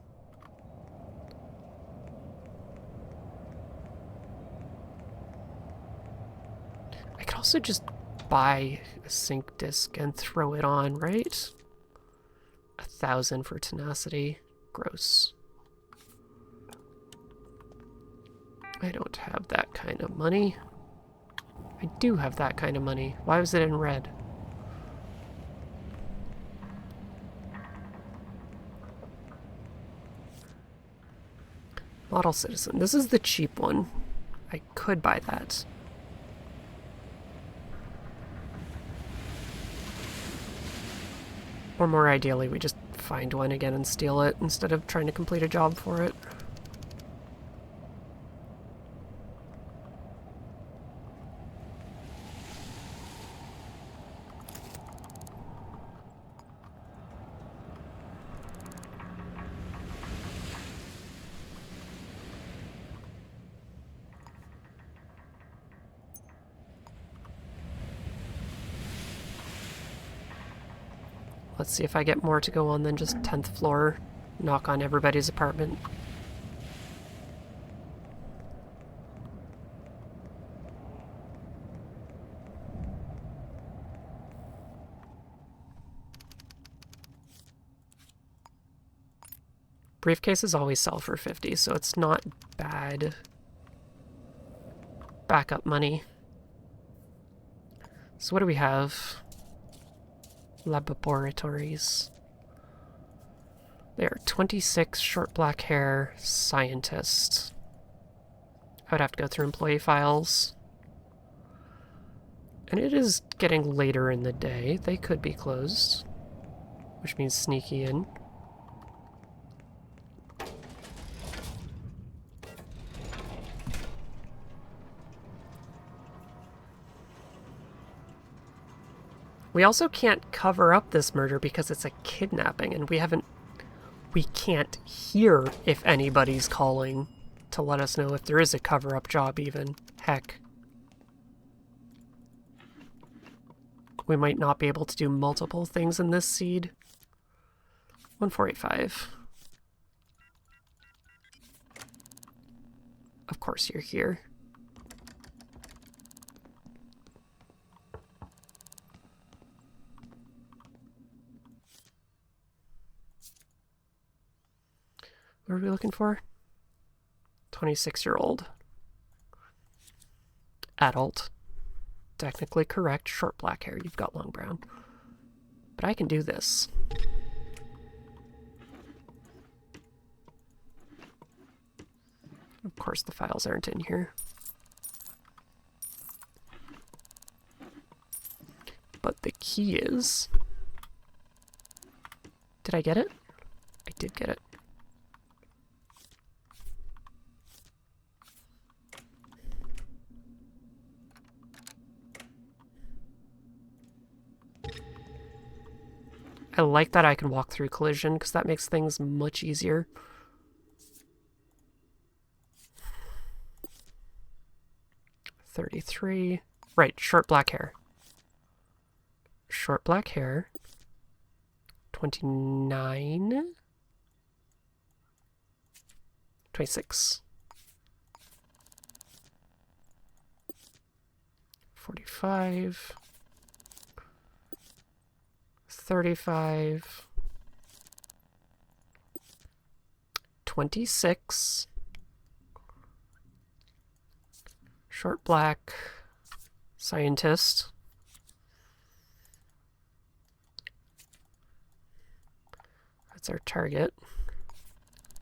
I could also just buy a sync disk and throw it on, right? 1,000 for tenacity. Gross. I don't have that kind of money. I do have that kind of money. Why was it in red? Model Citizen. This is the cheap one. I could buy that. Or more ideally, we just find one again and steal it instead of trying to complete a job for it. Let's see if I get more to go on than just 10th floor. Knock on everybody's apartment. Briefcases always sell for 50, so it's not bad backup money. So what do we have? Laboratories. There are 26 short black hair scientists. I would have to go through employee files. And it is getting later in the day. They could be closed, which means sneaky in. We also can't cover up this murder because it's a kidnapping, and we can't hear if anybody's calling to let us know if there is a cover-up job even. Heck. We might not be able to do multiple things in this seed. 1485. Of course you're here. are we looking for? 26-year-old. Adult. Technically correct. Short black hair. You've got long brown. But I can do this. Of course the files aren't in here. But the key is... Did I get it? I did get it. I like that I can walk through collision because that makes things much easier. $33. Right, short black hair. Short black hair. 29. 26. 45. 35. 26. Short black. Scientist. That's our target.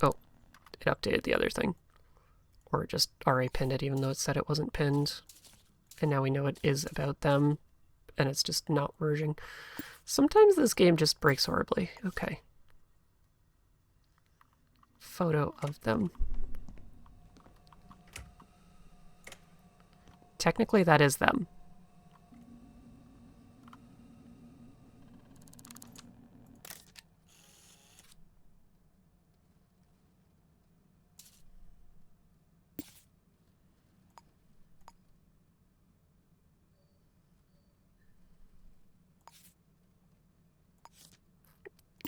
Oh, it updated the other thing. Or it just RA pinned it even though it said it wasn't pinned. And now we know it is about them. And it's just not merging. Sometimes this game just breaks horribly. Okay. Photo of them. Technically that is them.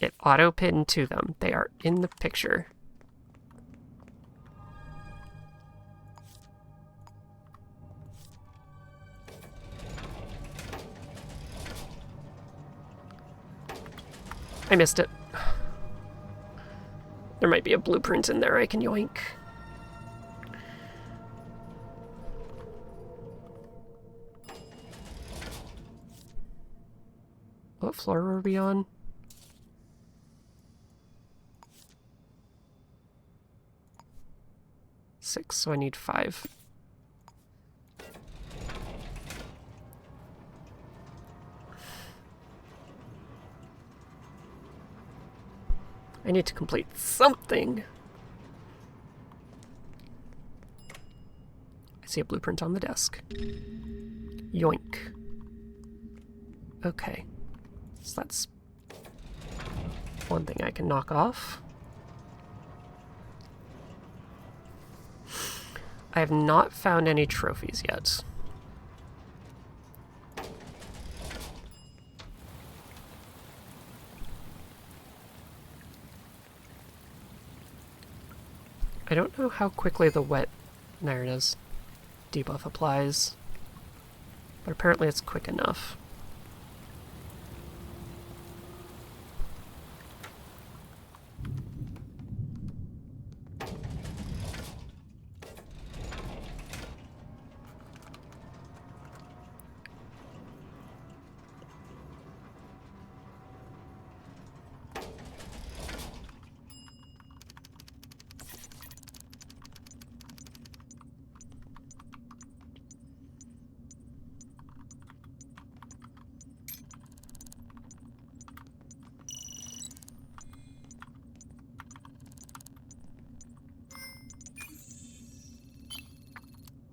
It auto-pinned to them. They are in the picture. I missed it. There might be a blueprint in there I can yoink. What floor were we on? 6, so I need 5. I need to complete something. I see a blueprint on the desk. Yoink. Okay. So that's one thing I can knock off. I have not found any trophies yet. I don't know how quickly the wet... There it is. Debuff applies. But apparently it's quick enough.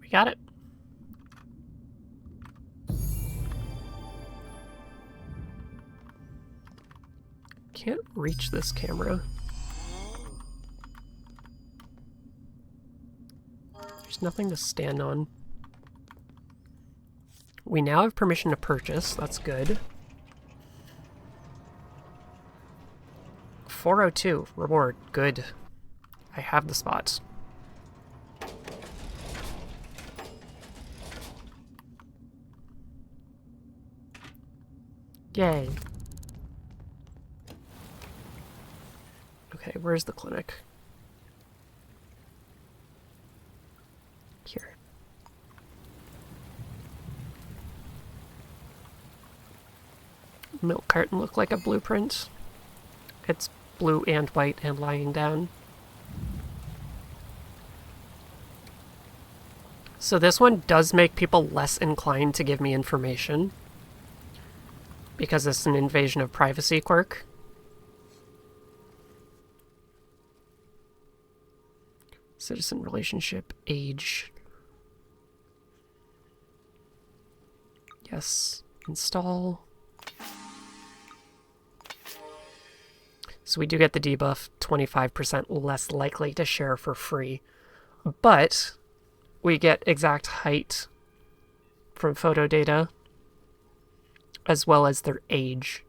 We got it. Can't reach this camera. There's nothing to stand on. We now have permission to purchase. That's good. 402. Reward. Good. I have the spots. Yay. Okay, where's the clinic? milk carton look like a blueprint? It's blue and white and lying down. So this one does make people less inclined to give me information because it's an invasion of privacy quirk. Citizen relationship, age. Yes, install. So we do get the debuff, 25% less likely to share for free. But we get exact height from photo data, as well as their age.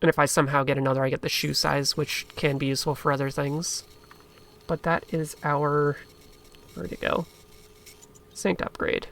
And if I somehow get another, I get the shoe size, which can be useful for other things. But that is our... where'd it go? Synced upgrade.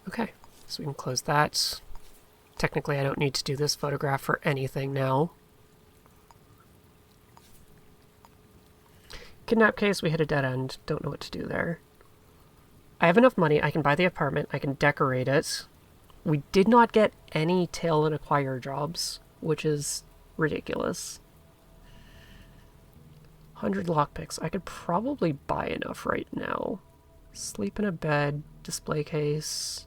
Okay, so we can close that. Technically, I don't need to do this photograph for anything now. Kidnap case, we hit a dead end. Don't know what to do there. I have enough money. I can buy the apartment. I can decorate it. We did not get any tail and acquire jobs, which is ridiculous. 100 lockpicks. I could probably buy enough right now. Sleep in a bed. Display case.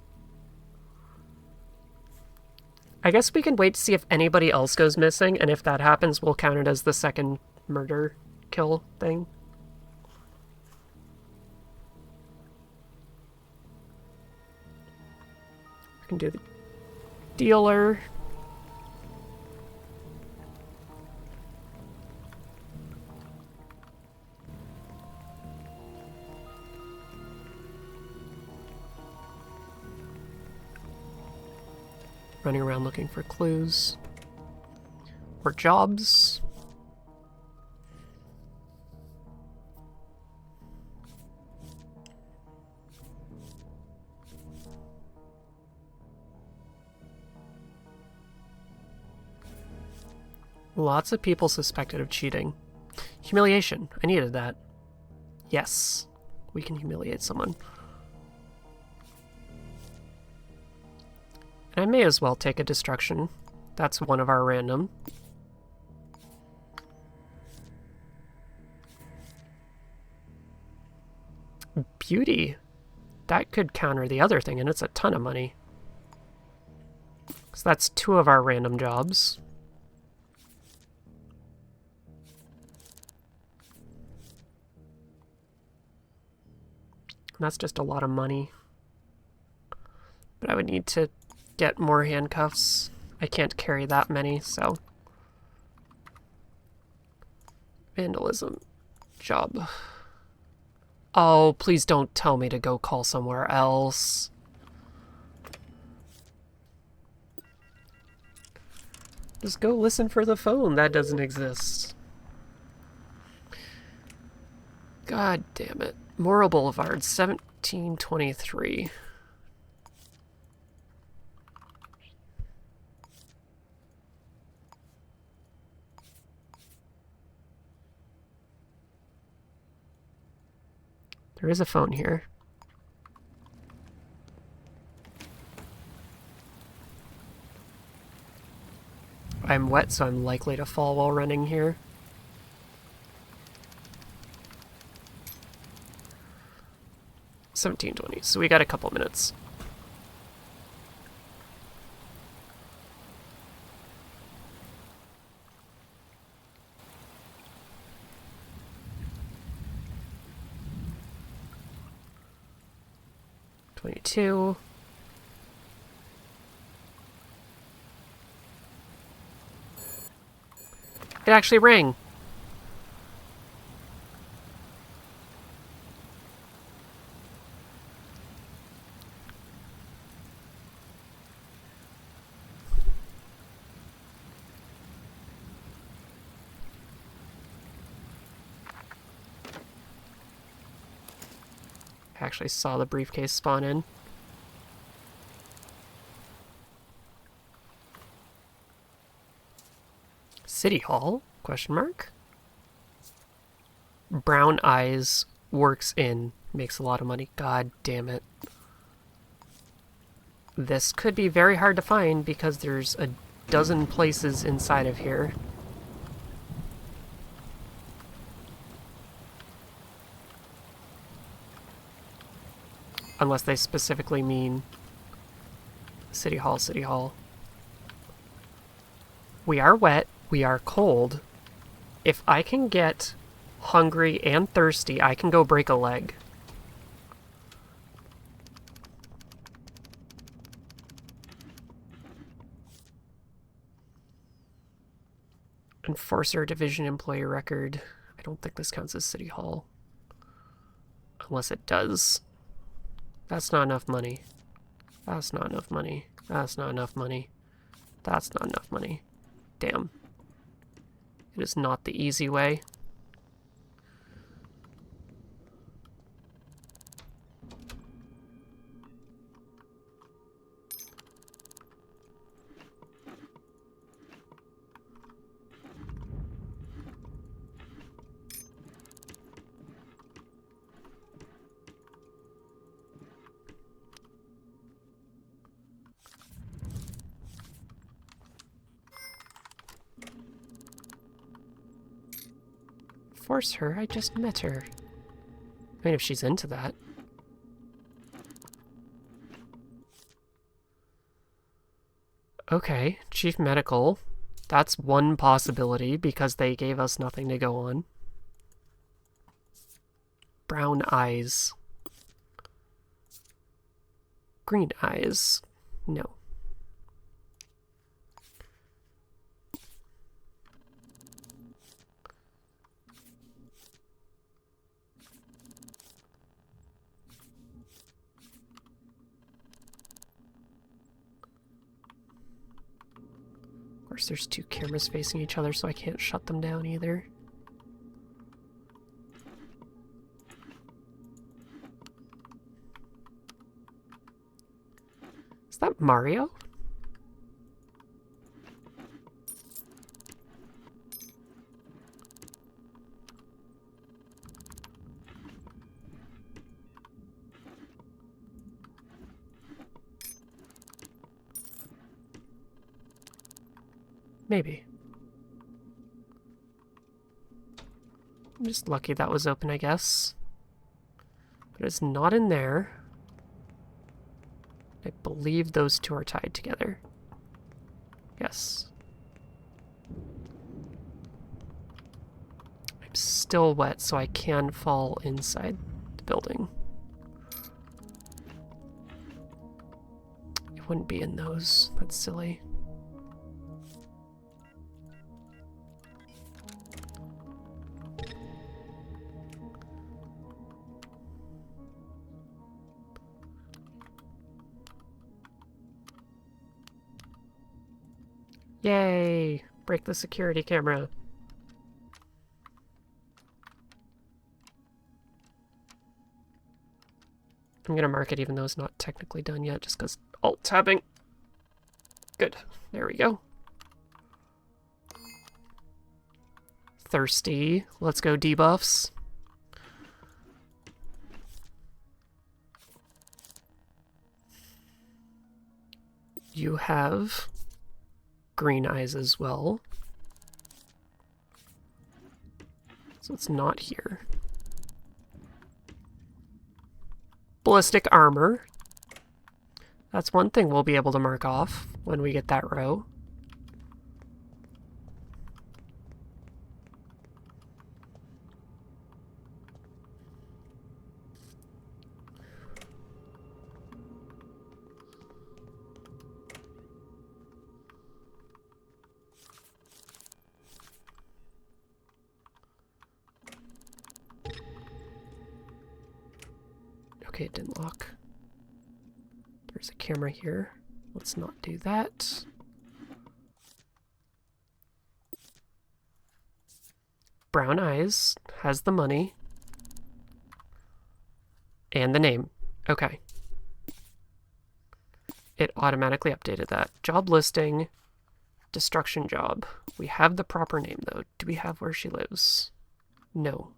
I guess we can wait to see if anybody else goes missing, and if that happens, we'll count it as the second murder kill thing. We can do the dealer. Running around looking for clues. Or jobs. Lots of people suspected of cheating. Humiliation. I needed that. Yes. We can humiliate someone. And I may as well take a destruction. That's one of our random. Beauty. That could counter the other thing, and it's a ton of money. So that's two of our random jobs. And that's just a lot of money. But I would need to get more handcuffs. I can't carry that many, so. Vandalism. Job. Oh, please don't tell me to go call somewhere else. Just go listen for the phone. That doesn't exist. God damn it. Morrill Boulevard, 1723. There is a phone here. I'm wet, so I'm likely to fall while running here. $17.20, so we got a couple minutes. $22. It actually rang. I actually saw the briefcase spawn in. City Hall? Question mark. Brown Eyes works in, makes a lot of money. God damn it. This could be very hard to find because there's a dozen places inside of here. Unless they specifically mean City Hall, City Hall. We are wet. We are cold. If I can get hungry and thirsty, I can go break a leg. Enforcer Division Employee Record. I don't think this counts as City Hall. Unless it does. That's not enough money. That's not enough money. That's not enough money. That's not enough money. Damn. It is not the easy way. Force her? I just met her. I mean, if she's into that. Okay, Chief Medical. That's one possibility because they gave us nothing to go on. Brown Eyes. Green Eyes. No. Of course, there's two cameras facing each other, so I can't shut them down either. Is that Mario? Maybe. I'm just lucky that was open, I guess. But it's not in there. I believe those two are tied together. Yes. I'm still wet, so I can fall inside the building. It wouldn't be in those. That's silly. Yay! Break the security camera. I'm gonna mark it even though it's not technically done yet, just because alt-tabbing. Good. There we go. Thirsty. Let's go debuffs. You have Green Eyes as well. So it's not here. Ballistic Armor. That's one thing we'll be able to mark off when we get that row. Okay, it didn't lock. There's a camera here. Let's not do that. Brown Eyes has the money. And the name. Okay. It automatically updated that. Job listing, destruction job. We have the proper name though. Do we have where she lives? No.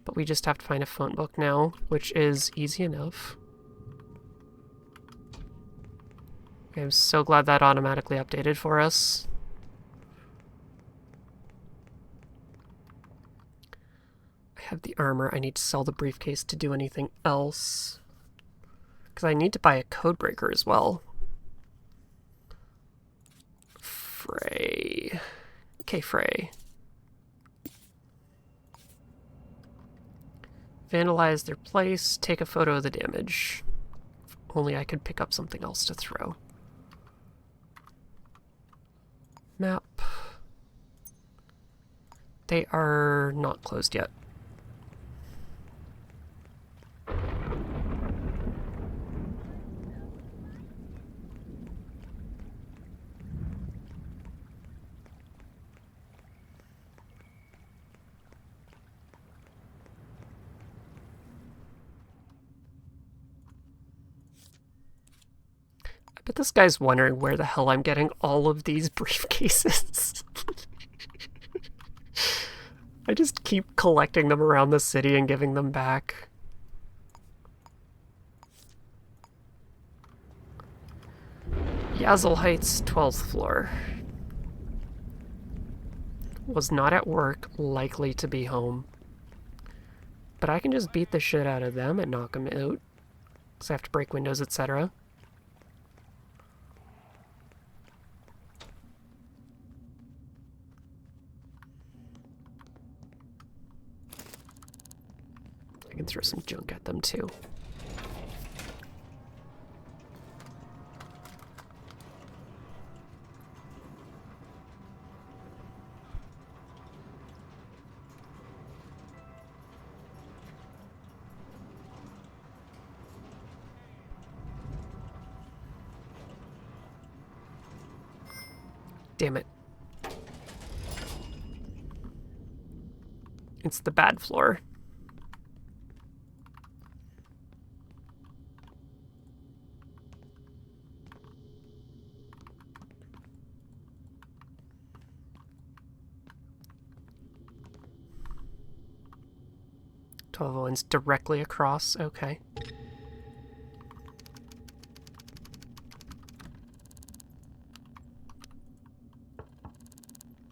But we just have to find a phone book now, which is easy enough. I'm so glad that automatically updated for us. I have the armor. I need to sell the briefcase to do anything else. Because I need to buy a code breaker as well. Frey. Okay, Frey. Vandalize their place. Take a photo of the damage. If only I could pick up something else to throw. Map. They are not closed yet. I bet this guy's wondering where the hell I'm getting all of these briefcases. I just keep collecting them around the city and giving them back. Yazel Heights, 12th floor. Was not at work, likely to be home. But I can just beat the shit out of them and knock them out. Because I have to break windows, etc. I can throw some junk at them too. Damn it. It's the bad floor. One's directly across, okay.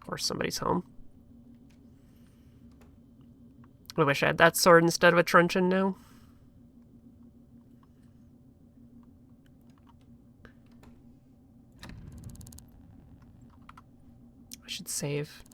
Or somebody's home. I wish I had that sword instead of a truncheon now. I should save.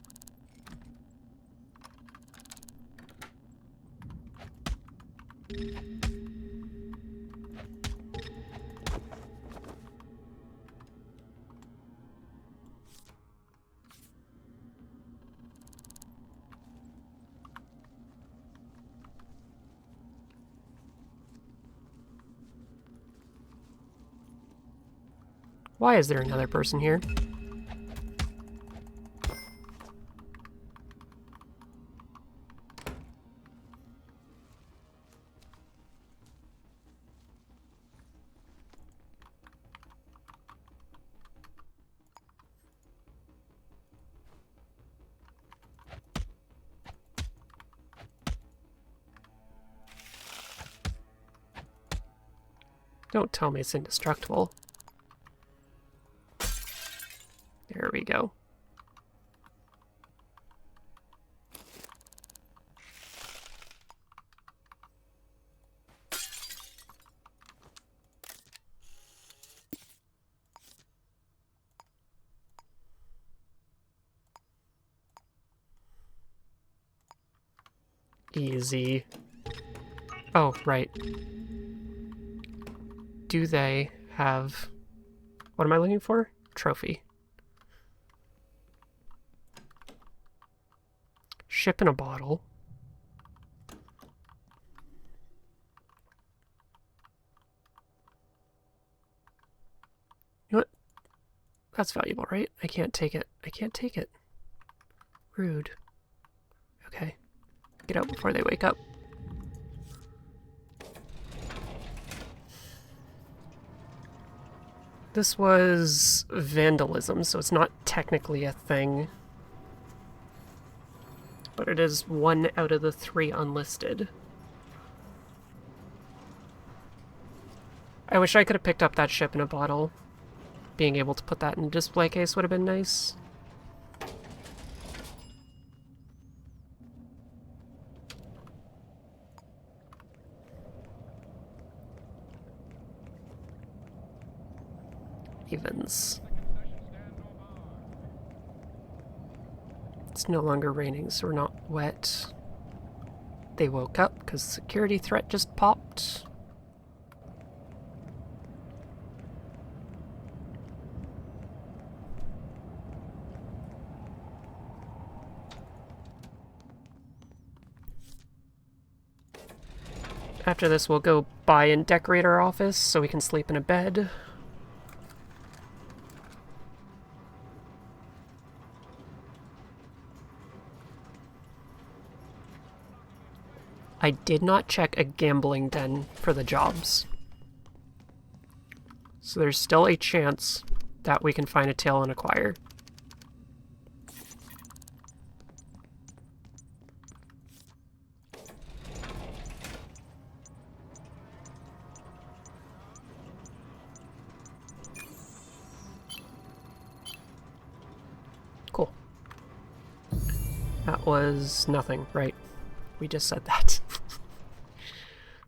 Why is there another person here? Don't tell me it's indestructible. There we go. Easy. Oh, right. Do they have... What am I looking for? Trophy. Ship in a bottle. You know what? That's valuable, right? I can't take it. I can't take it. Rude. Okay. Get out before they wake up. This was vandalism, so it's not technically a thing. But it is 1 out of the 3 unlisted. I wish I could have picked up that ship in a bottle. Being able to put that in a display case would have been nice. Evens. It's no longer raining, so we're not wet. They woke up because the security threat just popped. After this, we'll go buy and decorate our office so we can sleep in a bed. I did not check a gambling den for the jobs. So there's still a chance that we can find a tail and acquire. Cool. That was nothing, right? We just said that.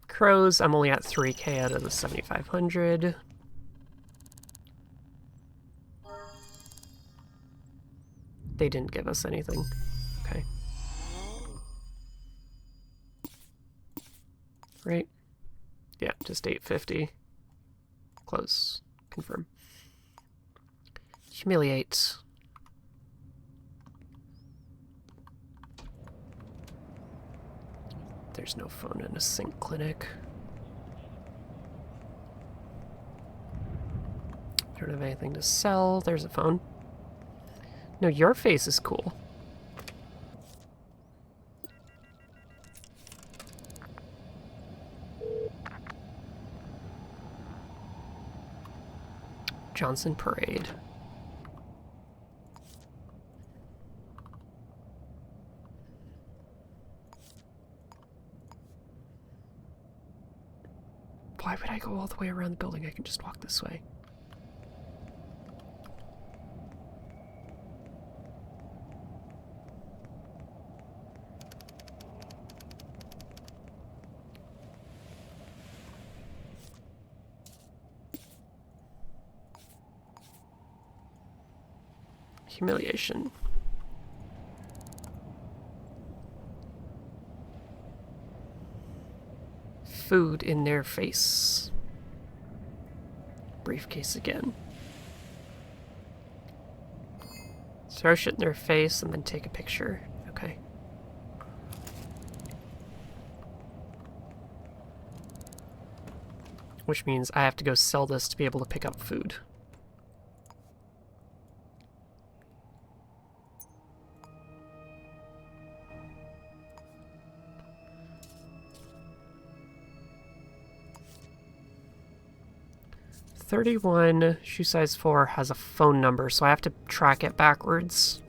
Crows, I'm only at 3k out of the 7,500. They didn't give us anything. Okay. Right? Yeah, just 850. Close. Confirm. Humiliate. There's no phone in a sync clinic. I don't have anything to sell. There's a phone. No, your face is cool. Johnson Parade. Why would I go all the way around the building? I can just walk this way. Humiliation. Food in their face. Briefcase again. Throw shit in their face and then take a picture. Okay. Which means I have to go sell this to be able to pick up food. .31, shoe size 4 has a phone number, so I have to track it backwards.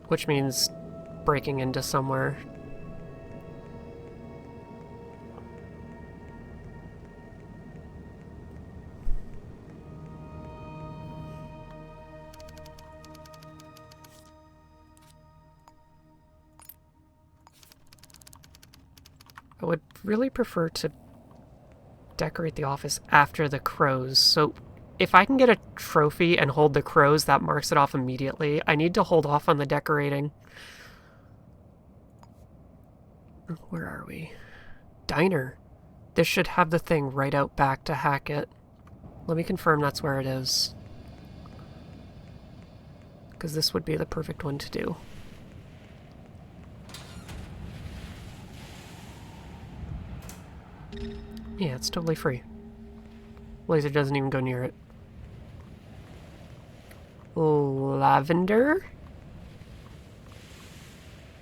Which means breaking into somewhere. I would really prefer to decorate the office after the crows. So if I can get a trophy and hold the crows, that marks it off immediately. I need to hold off on the decorating. Where are we? Diner. This should have the thing right out back to hack it. Let me confirm that's where it is. Because this would be the perfect one to do. Yeah, it's totally free. Laser doesn't even go near it. Lavender?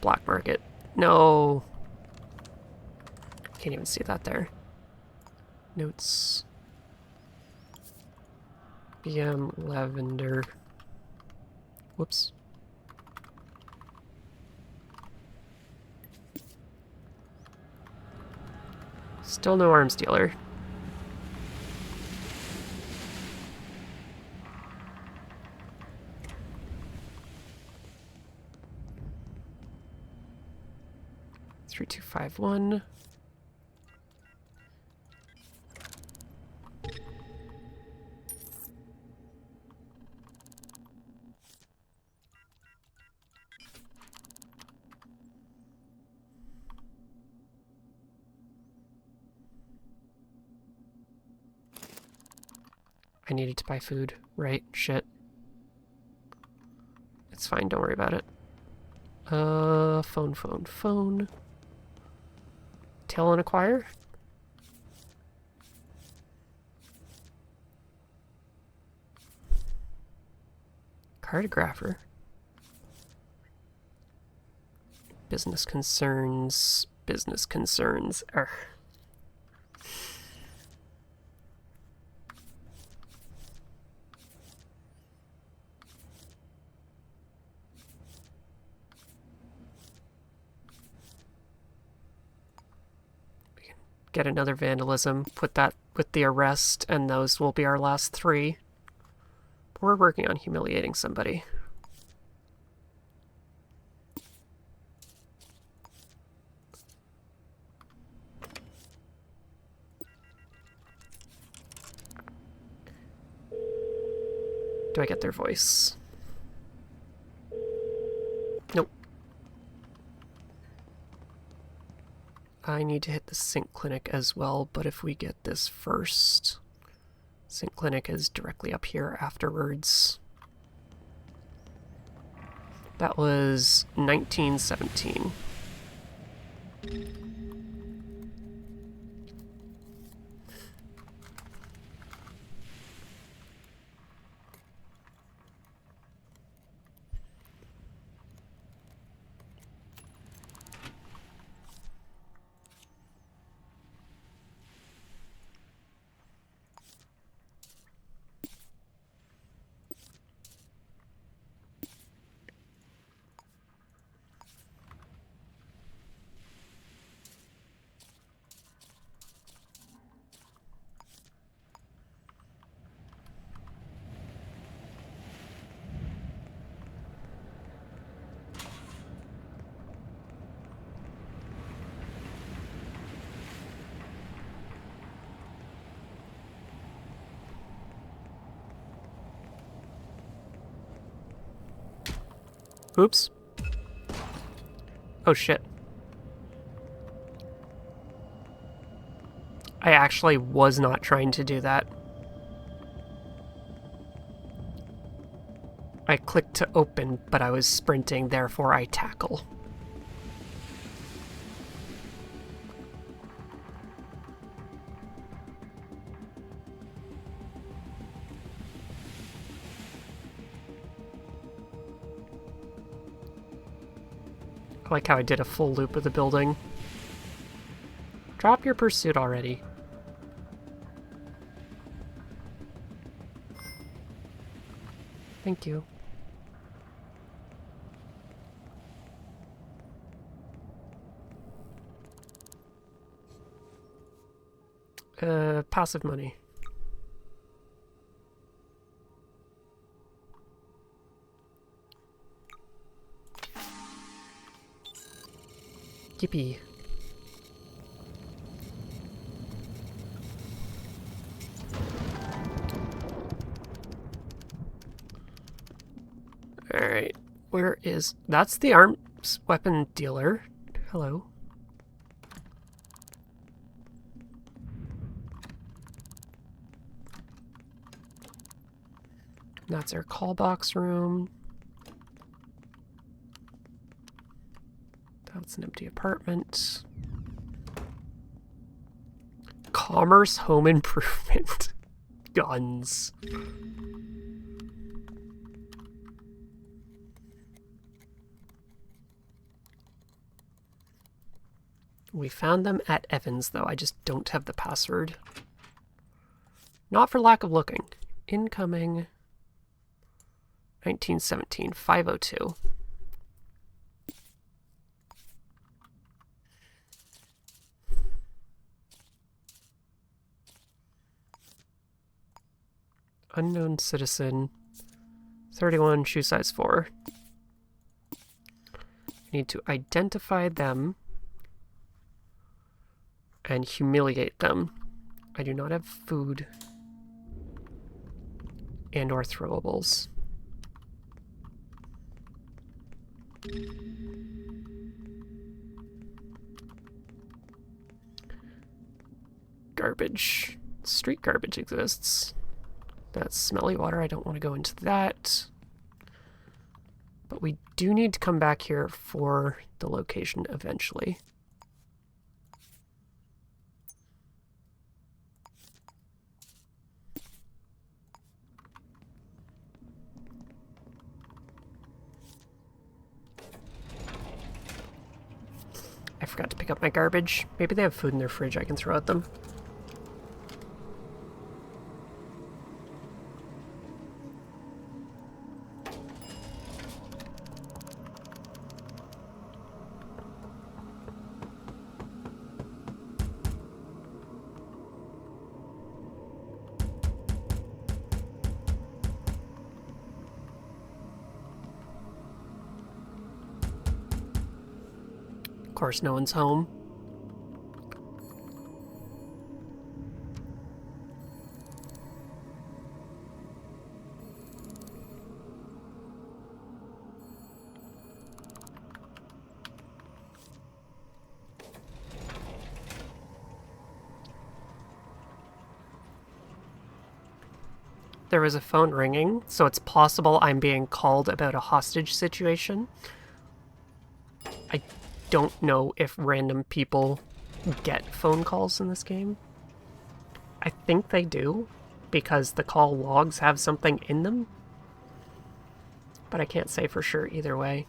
Black market. No. Can't even see that there. Notes. BM lavender. Whoops. Still no arms dealer. Three, 2, 5, 1. I needed to buy food, right? Shit. It's fine, don't worry about it. Phone. Tail and acquire? Cartographer. Business concerns. Urgh. Get another vandalism, put that with the arrest, and those will be our last 3. We're working on humiliating somebody. Do I get their voice? Nope. I need to hit the Sync Clinic as well, but if we get this first... Sync Clinic is directly up here afterwards. That was 1917. Oops. Oh shit. I actually was not trying to do that. I clicked to open, but I was sprinting, therefore I tackle. I like how I did a full loop of the building. Drop your pursuit already. Thank you. Passive money. Yippee. Alright, where is... That's the arms weapon dealer. Hello. That's our call box room. That's an empty apartment. Commerce Home Improvement. Guns. We found them at Evans, though. I just don't have the password. Not for lack of looking. Incoming. 1917, 502. Unknown citizen. 31, shoe size 4. I need to identify them and humiliate them. I do not have food and or throwables. Garbage. Street garbage exists. That's smelly water. I don't want to go into that. But we do need to come back here for the location eventually. I forgot to pick up my garbage. Maybe they have food in their fridge I can throw at them. Of course, no one's home. There was a phone ringing, so it's possible I'm being called about a hostage situation. I don't know if random people get phone calls in this game. I think they do, because the call logs have something in them. But I can't say for sure either way.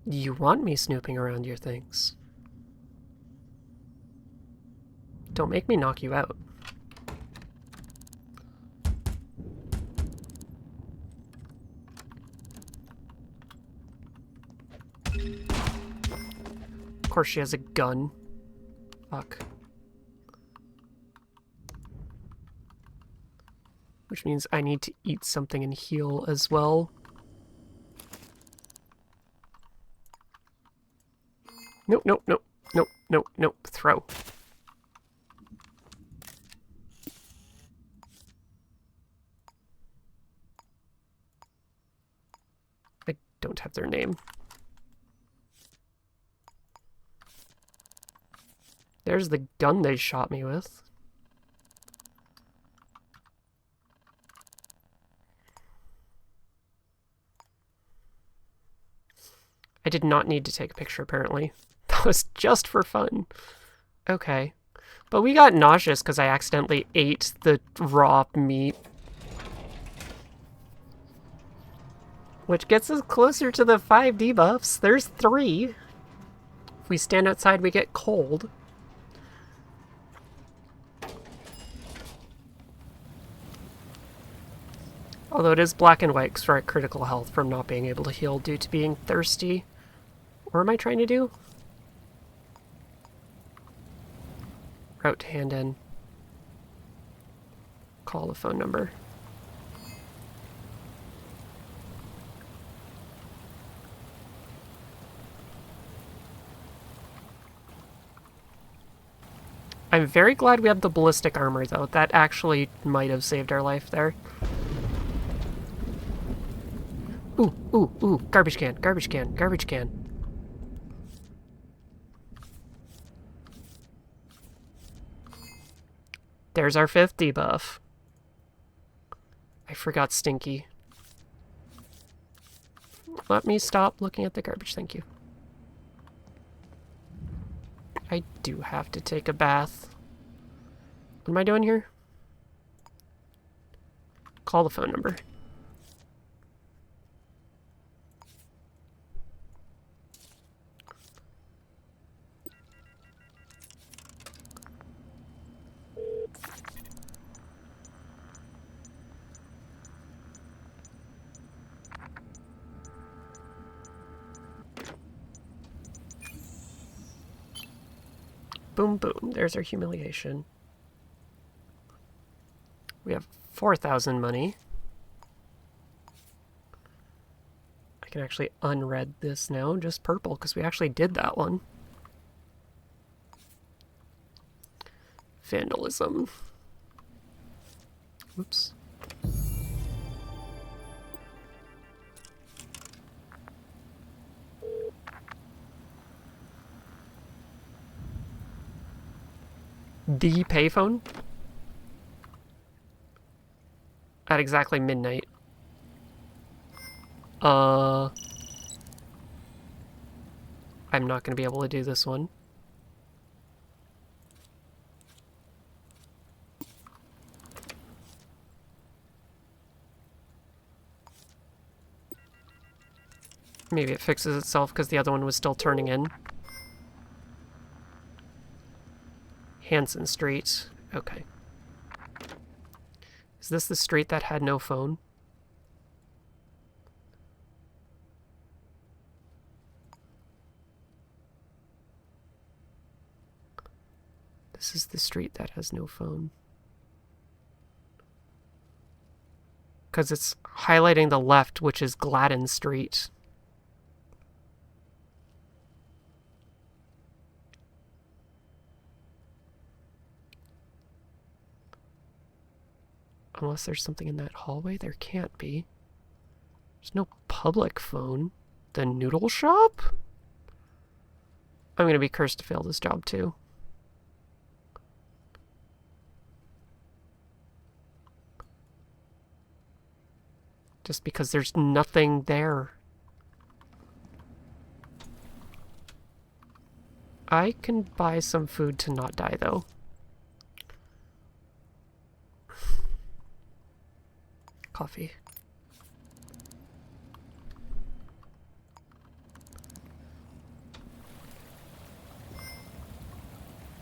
You want me snooping around your things? Don't make me knock you out. Of course she has a gun. Fuck. Which means I need to eat something and heal as well. Nope, nope, nope, nope, nope, nope. Throw. I don't have their name. There's the gun they shot me with. I did not need to take a picture, apparently. That was just for fun. Okay. But we got nauseous because I accidentally ate the raw meat. Which gets us closer to the 5 debuffs. There's 3. If we stand outside, we get cold. Although it is black and white because we're at critical health from not being able to heal due to being thirsty. What am I trying to do? Route to hand in. Call the phone number. I'm very glad we have the ballistic armor, though. That actually might have saved our life there. Ooh, ooh, ooh. Garbage can, garbage can, garbage can. There's our 5th debuff. I forgot Stinky. Let me stop looking at the garbage, thank you. I do have to take a bath. What am I doing here? Call the phone number. Boom, boom. There's our humiliation. We have 4,000 money. I can actually unread this now, just purple, because we actually did that one. Vandalism. Oops. The payphone? At exactly midnight. I'm not going to be able to do this one. Maybe it fixes itself because the other one was still turning in. Hanson Street. Okay. Is this the street that had no phone? This is the street that has no phone. Because it's highlighting the left, which is Gladden Street. Unless there's something in that hallway, there can't be. There's no public phone. The noodle shop? I'm gonna be cursed to fail this job too. Just because there's nothing there. I can buy some food to not die though. Coffee.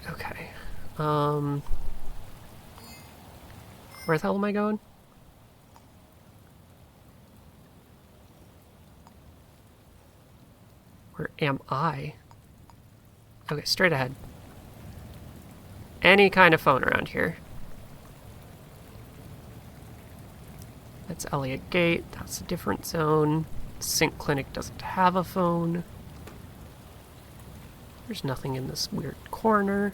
Okay. Where the hell am I going? Where am I? Okay, straight ahead. Any kind of phone around here. That's Elliott Gate. That's a different zone. Sink Clinic doesn't have a phone. There's nothing in this weird corner.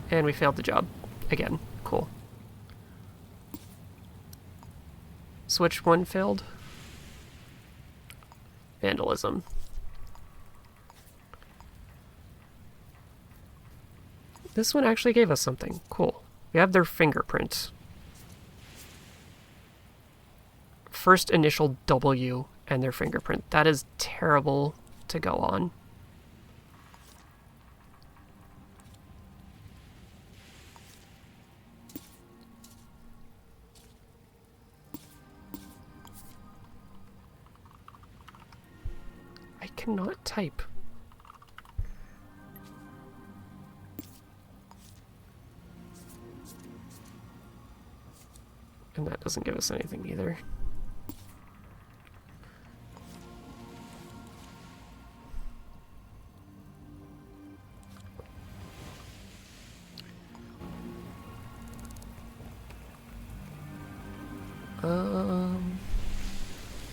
And we failed the job. Again. Cool. Switch 1 failed. Vandalism. This one actually gave us something. Cool. We have their fingerprint. First initial W and their fingerprint. That is terrible to go on. I cannot type. And that doesn't give us anything either.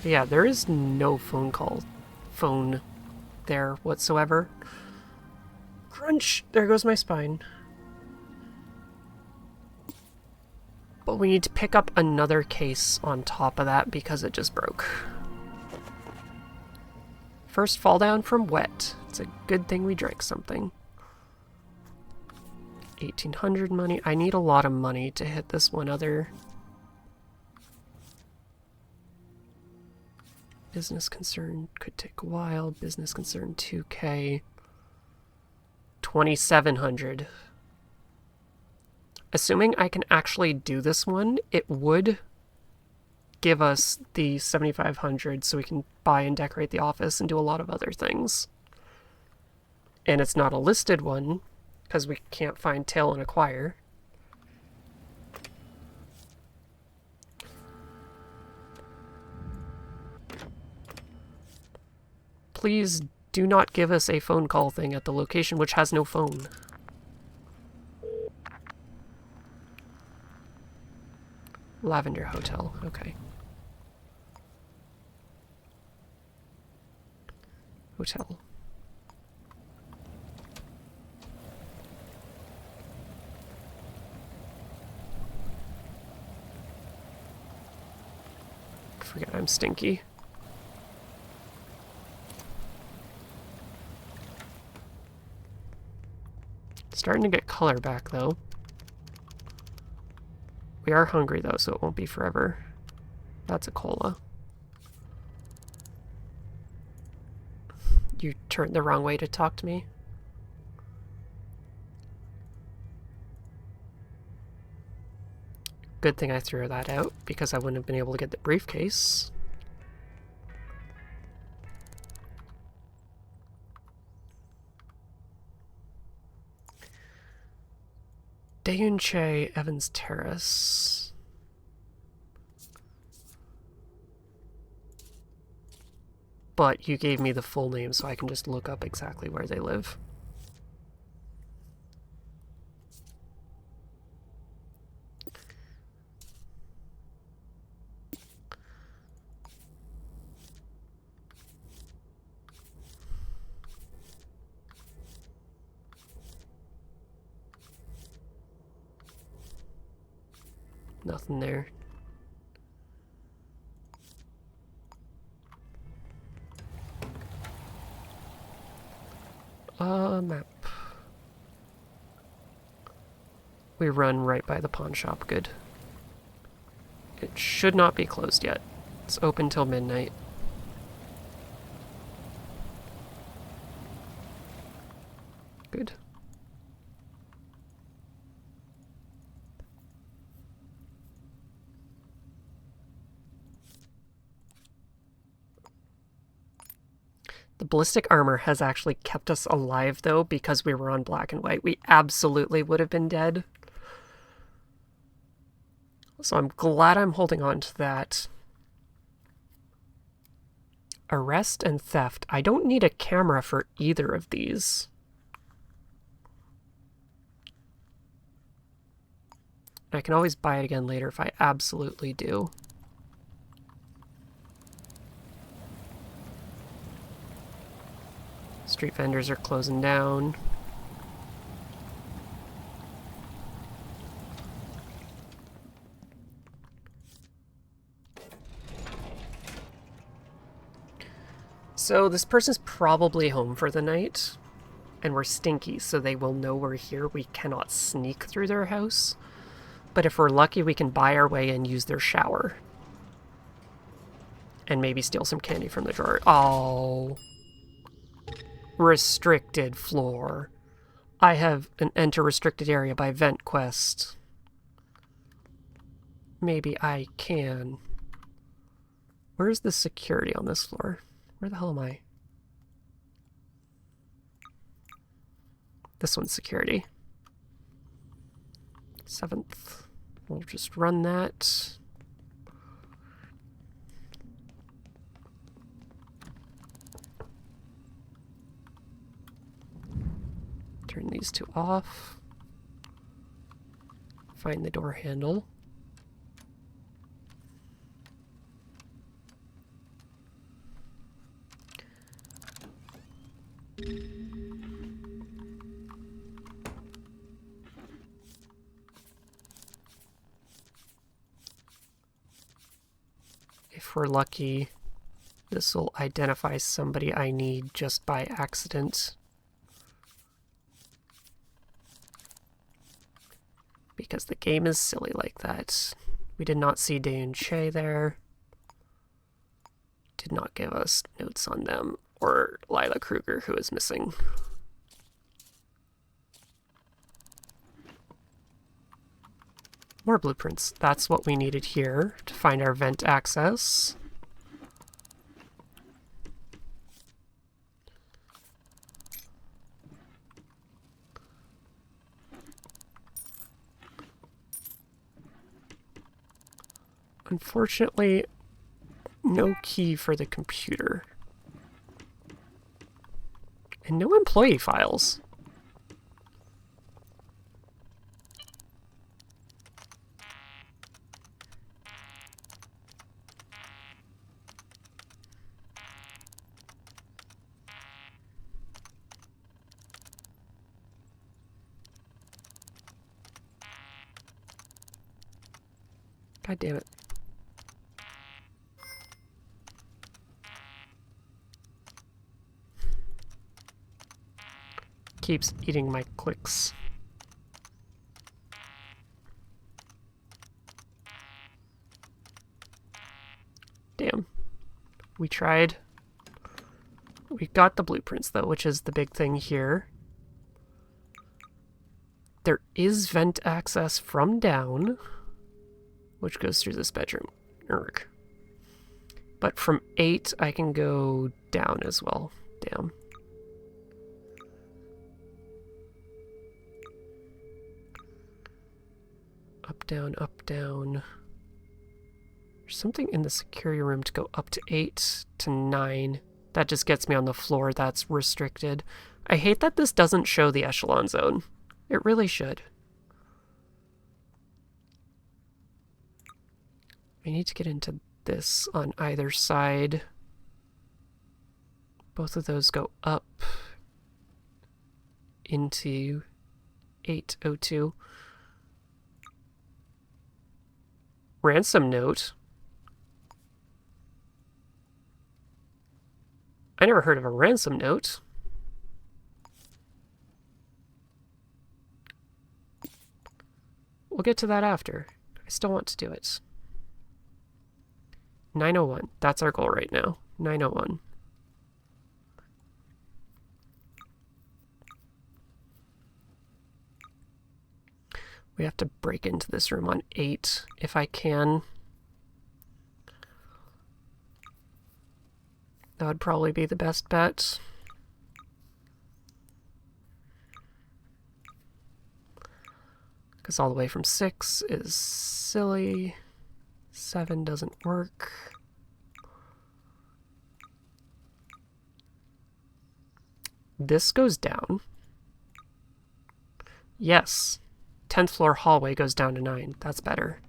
Yeah, there is no phone there whatsoever. Crunch! There goes my spine. But we need to pick up another case on top of that because it just broke. First fall down from wet. It's a good thing we drank something. 1,800 money. I need a lot of money to hit this one other business concern. Could take a while. Business concern 2K. 2,700. Assuming I can actually do this one, it would give us the 7,500 so we can buy and decorate the office and do a lot of other things. And it's not a listed one because we can't find tail and acquire. Please do not give us a phone call thing at the location which has no phone. Lavender Hotel, okay. Hotel. Forget I'm stinky. Starting to get color back though. We are hungry though, so it won't be forever. That's a cola. You turned the wrong way to talk to me. Good thing I threw that out because I wouldn't have been able to get the briefcase. Daeunche Evans Terrace. But you gave me the full name so I can just look up exactly where they live. Nothing there. Map. We run right by the pawn shop, good. It should not be closed yet. It's open till midnight. Good. The ballistic armor has actually kept us alive, though, because we were on black and white. We absolutely would have been dead. So I'm glad I'm holding on to that. Arrest and theft. I don't need a camera for either of these. I can always buy it again later if I absolutely do. Street vendors are closing down. So this person's probably home for the night, and we're stinky, so they will know we're here. We cannot sneak through their house, but if we're lucky, we can buy our way and use their shower. And maybe steal some candy from the drawer. Oh. Restricted floor. I have an enter restricted area by vent quest. Maybe I can. Where's the security on this floor? Where the hell am I? This one's security. 7th. We'll just run that. Turn these two off. Find the door handle. If we're lucky, this will identify somebody I need just by accident. Because the game is silly like that. We did not see Daeunche there. Did not give us notes on them. Or Lila Kruger, who is missing. More blueprints. That's what we needed here to find our vent access. Unfortunately, no key for the computer. And no employee files. God damn it. Keeps eating my clicks. Damn. We tried. We got the blueprints though, which is the big thing here. There is vent access from down, which goes through this bedroom. Urgh. But from 8, I can go down as well. Damn. Up, down, up, down. There's something in the security room to go up to 8 to 9. That just gets me on the floor. That's restricted. I hate that this doesn't show the echelon zone. It really should. I need to get into this on either side. Both of those go up into 802. Ransom note. I never heard of a ransom note. We'll get to that after. I still want to do it. 901. That's our goal right now. 901. We have to break into this room on 8 if I can. That would probably be the best bet. Because all the way from 6 is silly. 7 doesn't work. This goes down. Yes. 10th floor hallway goes down to 9. That's better.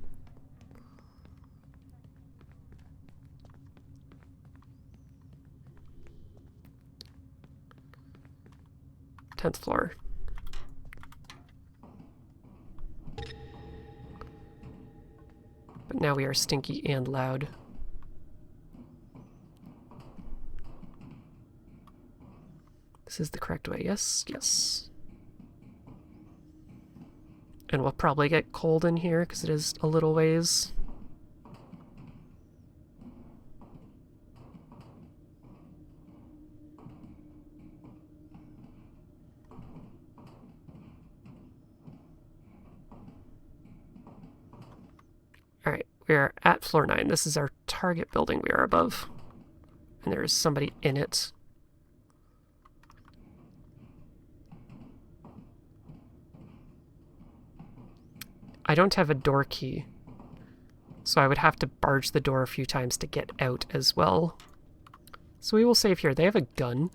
Tenth floor. But now we are stinky and loud. This is the correct way. Yes, yes. And we'll probably get cold in here because it is a little ways. Alright, we are at floor 9. This is our target building we are above. And there is somebody in it. I don't have a door key, so I would have to barge the door a few times to get out as well. So we will save here. They have a gun.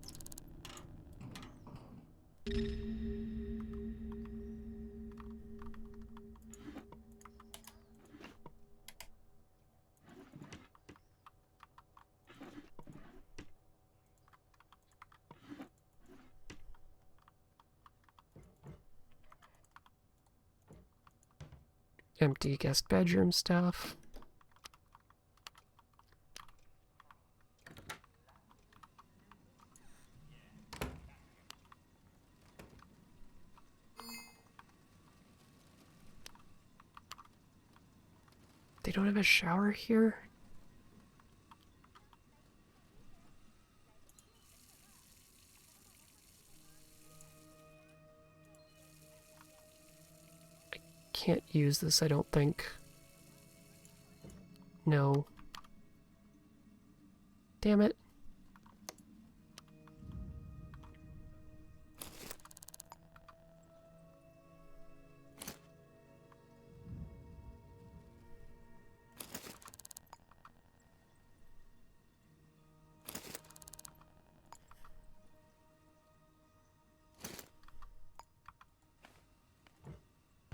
Empty guest bedroom stuff. They don't have a shower here? can't use this, I don't think. No. Damn it.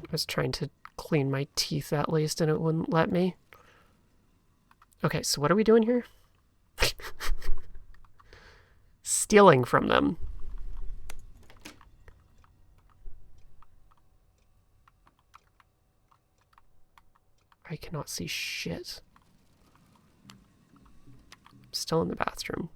I was trying to clean my teeth at least and it wouldn't let me. Okay, so what are we doing here? Stealing from them. I cannot see shit. I'm still in the bathroom.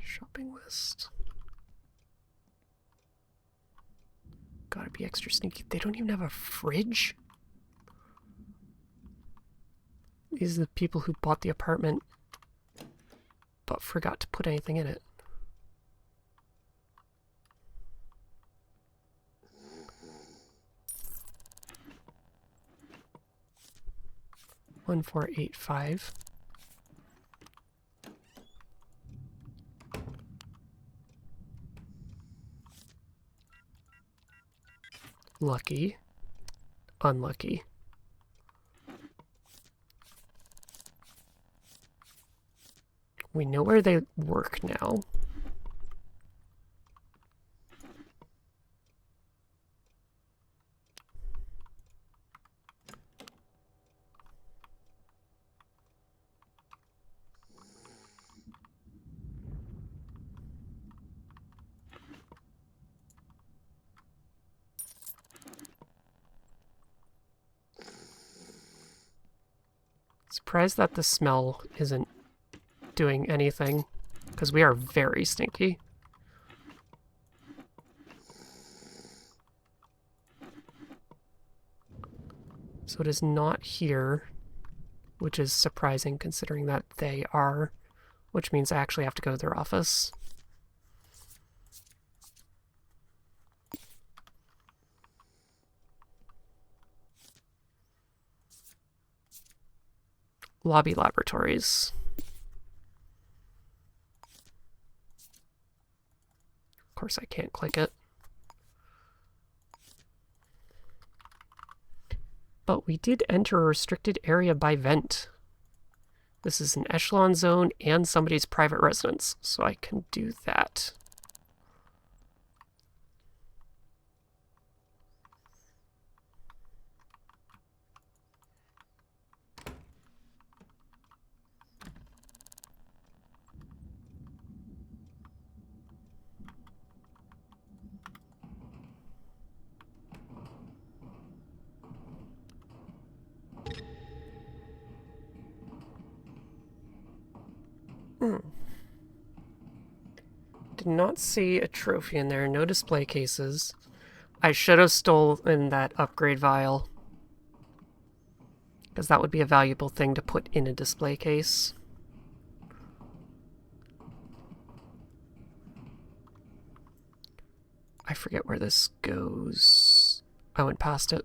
Shopping list. Gotta be extra sneaky. They don't even have a fridge? These are the people who bought the apartment but forgot to put anything in it. $1485. Lucky. Unlucky. We know where they work now. Surprised that the smell isn't doing anything, because we are very stinky. So it is not here, which is surprising considering that they are, which means I actually have to go to their office. Lobby laboratories. Of course I can't click it. But we did enter a restricted area by vent. This is an echelon zone and somebody's private residence, so I can do that. Did not see a trophy in there. No display cases. I should have stolen that upgrade vial, because that would be a valuable thing to put in a display case. I forget where this goes. I went past it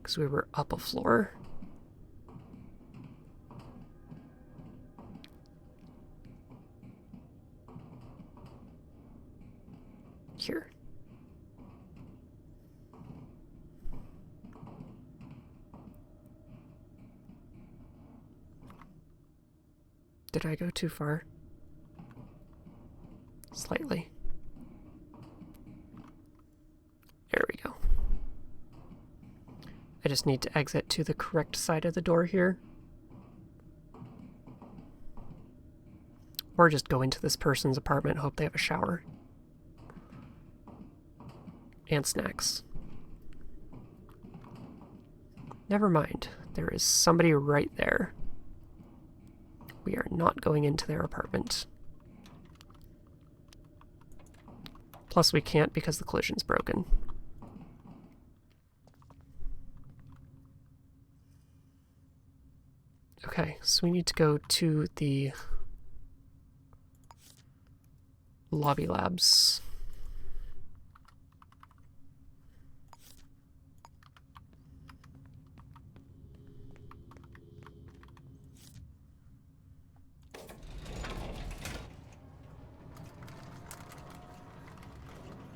because we were up a floor. Here. Did I go too far? Slightly. There we go. I just need to exit to the correct side of the door here. Or just go into this person's apartment and hope they have a shower. And snacks. Never mind. There is somebody right there. We are not going into their apartment. Plus we can't because the collision's broken. Okay, so we need to go to the lobby labs.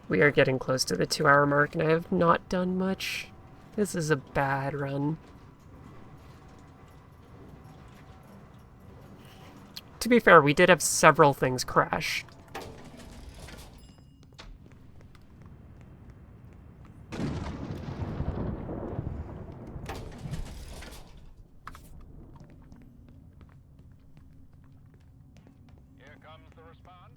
We are getting close to the 2-hour mark, and I have not done much. This is a bad run. To be fair, we did have several things crash. Here comes the response.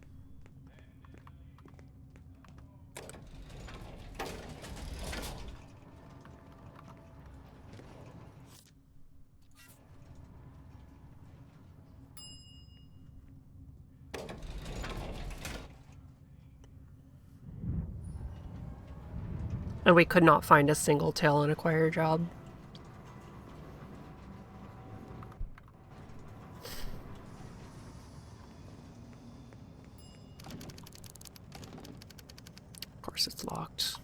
And we could not find a single tail and acquire job. Of course it's locked.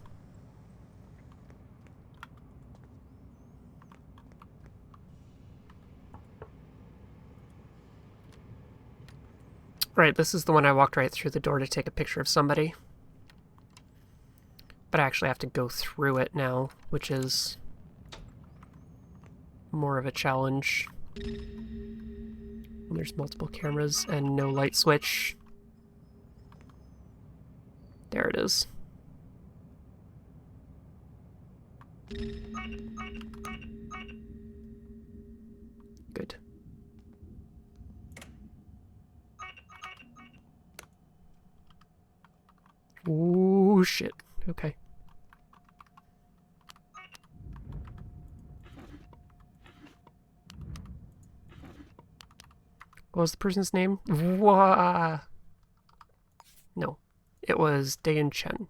Right, this is the one I walked right through the door to take a picture of somebody. But I actually have to go through it now, which is more of a challenge. There's multiple cameras and no light switch. There it is. Good. Ooh, shit. Okay. What was the person's name? Wah. No. It was Dayan Chen.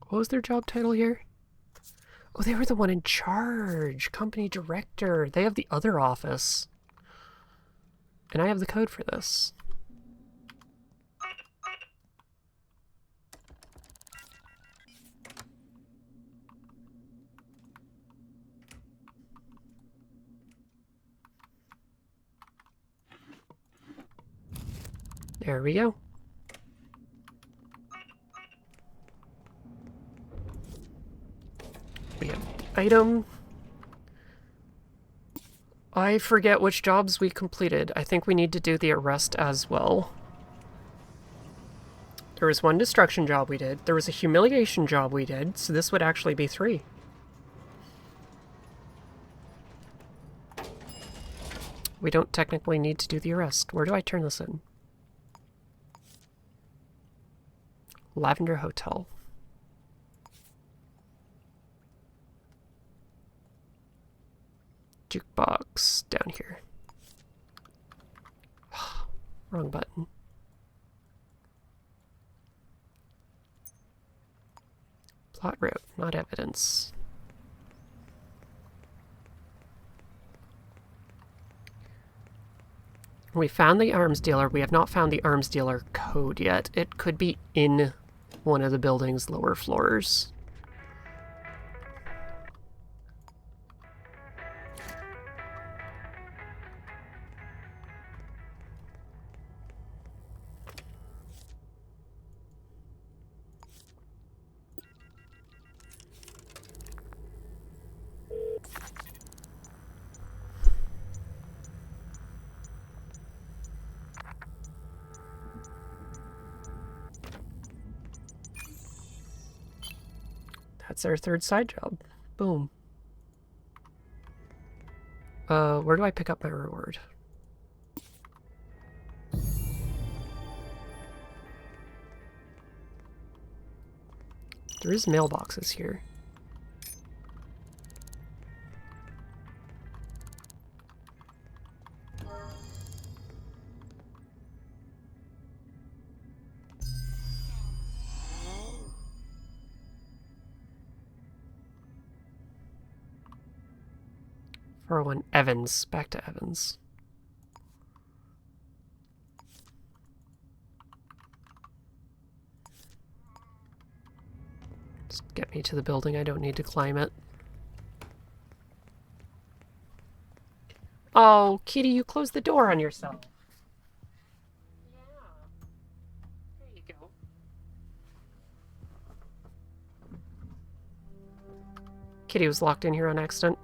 What was their job title here? Oh, they were the one in charge. Company director. They have the other office. And I have the code for this. There we go. We have the item. I forget which jobs we completed. I think we need to do the arrest as well. There was one destruction job we did. There was a humiliation job we did, so this would actually be 3. We don't technically need to do the arrest. Where do I turn this in? Lavender Hotel. Jukebox down here. Wrong button. Plot route, not evidence. We found the arms dealer. We have not found the arms dealer code yet. It could be in one of the building's lower floors. That's our third side job. Boom. Where do I pick up my reward? There is mailboxes here. For one, Evans. Back to Evans. Just get me to the building. I don't need to climb it. Oh, Kitty, you closed the door on yourself. Yeah. There you go. Kitty was locked in here on accident.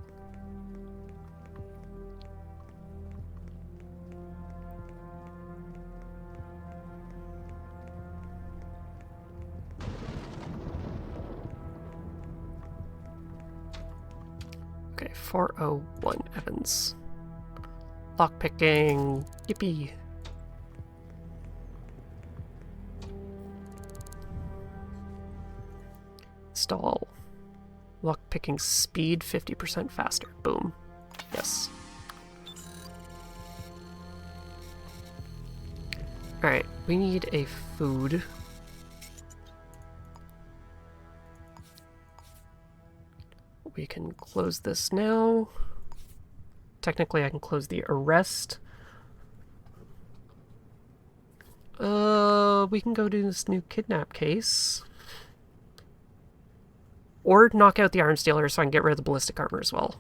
Okay, 401 Evans. Lockpicking. Yippee. Install. Lockpicking speed 50% faster. Boom. Yes. Alright, we need a food. We can close this now. Technically, I can close the arrest. We can go do this new kidnap case. Or knock out the arms dealer so I can get rid of the ballistic armor as well.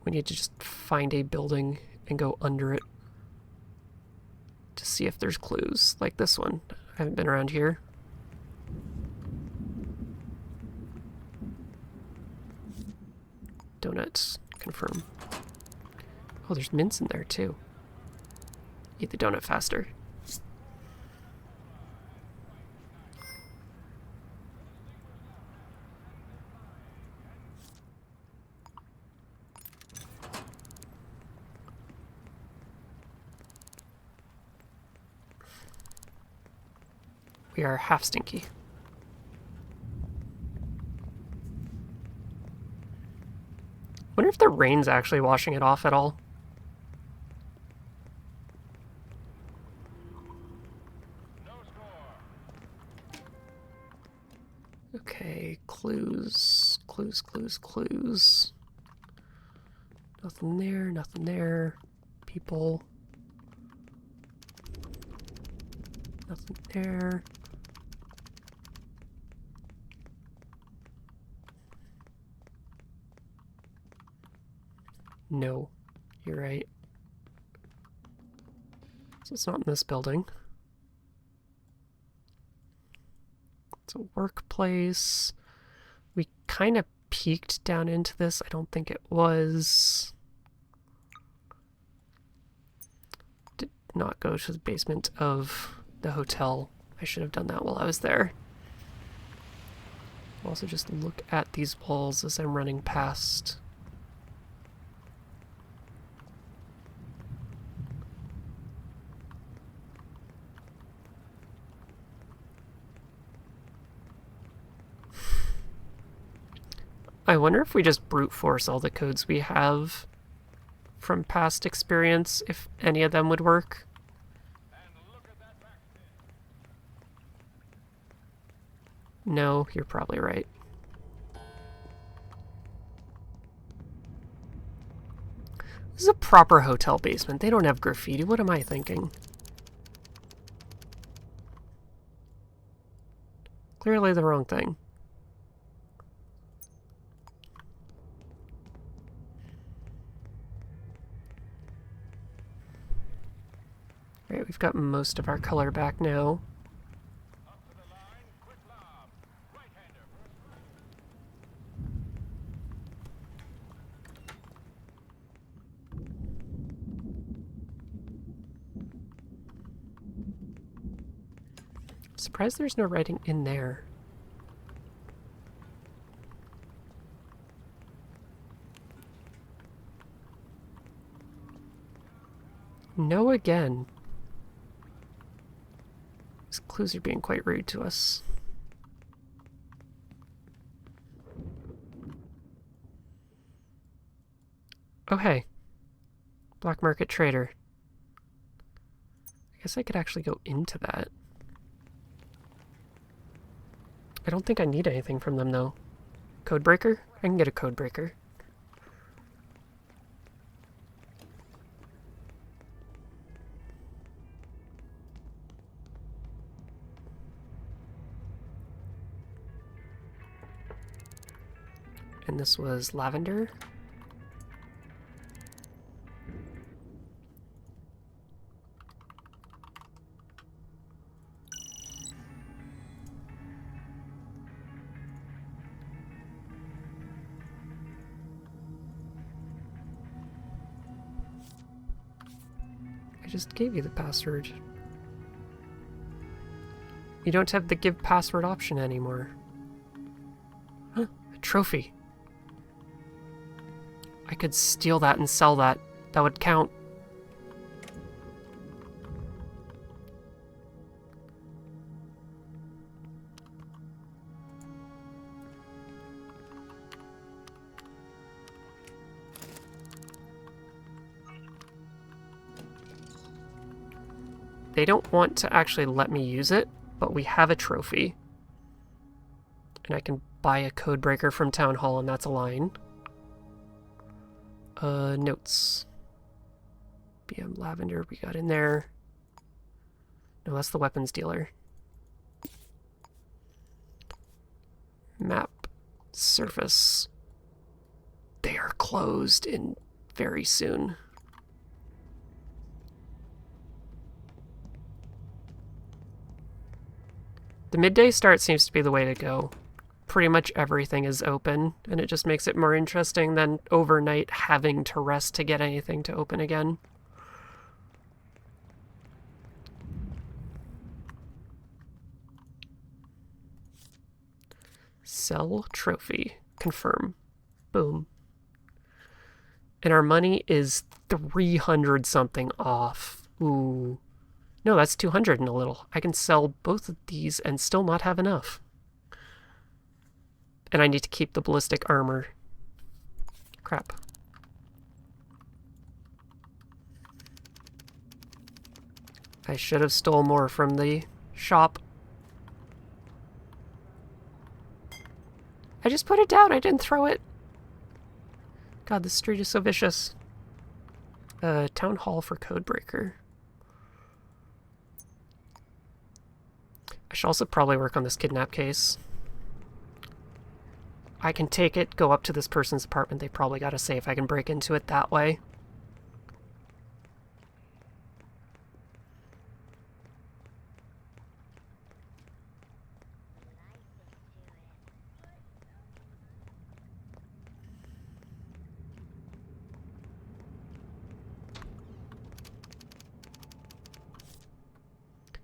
We need to just find a building and go under it to see if there's clues, like this one. I haven't been around here. Donuts. Confirm. Oh, there's mints in there too. Eat the donut faster. We are half stinky. Wonder if the rain's actually washing it off at all. Okay, clues, clues, clues, clues. Nothing there, nothing there. People. Nothing there. No, you're right. So it's not in this building. It's a workplace. We kind of peeked down into this. I don't think it was. Did not go to the basement of the hotel. I should have done that while I was there. I'll also just look at these walls as I'm running past. I wonder if we just brute force all the codes we have from past experience, if any of them would work. No, you're probably right. This is a proper hotel basement. They don't have graffiti. What am I thinking? Clearly the wrong thing. Alright, we've got most of our color back now. Surprised there's no writing in there. No again. These clues are being quite rude to us. Oh hey. Black market trader. I guess I could actually go into that. I don't think I need anything from them though. Codebreaker? I can get a codebreaker. And this was lavender. I just gave you the password. You don't have the give password option anymore. Huh, a trophy. I could steal that and sell that. That would count. They don't want to actually let me use it, but we have a trophy. And I can buy a codebreaker from Town Hall, and that's a line. Notes. BM Lavender, we got in there. No, that's the weapons dealer. Map. Surface. They are closed in very soon. The midday start seems to be the way to go. Pretty much everything is open, and it just makes it more interesting than overnight having to rest to get anything to open again. Sell trophy. Confirm. Boom. And our money is 300 something off. Ooh. No, that's 200 and a little. I can sell both of these and still not have enough. And I need to keep the ballistic armor. Crap. I should have stole more from the shop. I just put it down, I didn't throw it. God, this street is so vicious. Town Hall for Codebreaker. I should also probably work on this kidnap case. I can take it, go up to this person's apartment. They probably got a safe. I can break into it that way.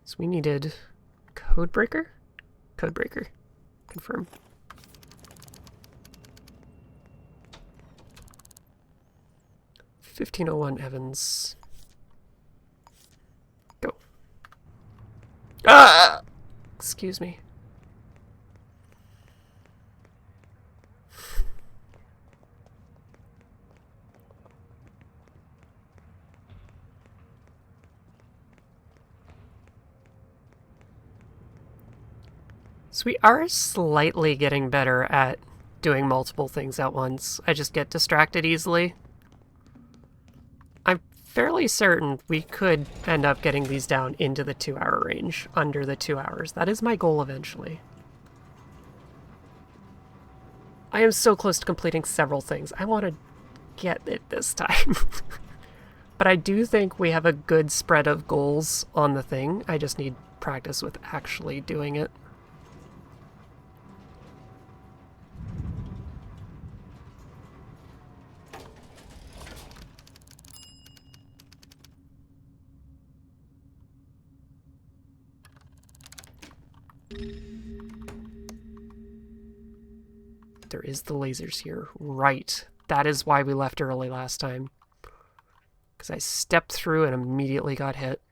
So we needed Codebreaker? Codebreaker. Confirm. $1501 Evans. Go. Ah! Excuse me. So we are slightly getting better at doing multiple things at once. I just get distracted easily. I'm fairly certain we could end up getting these down into the 2-hour range, under the 2 hours. That is my goal eventually. I am so close to completing several things. I want to get it this time. But I do think we have a good spread of goals on the thing. I just need practice with actually doing it. There is the lasers here. Right. That is why we left early last time. Because I stepped through and immediately got hit.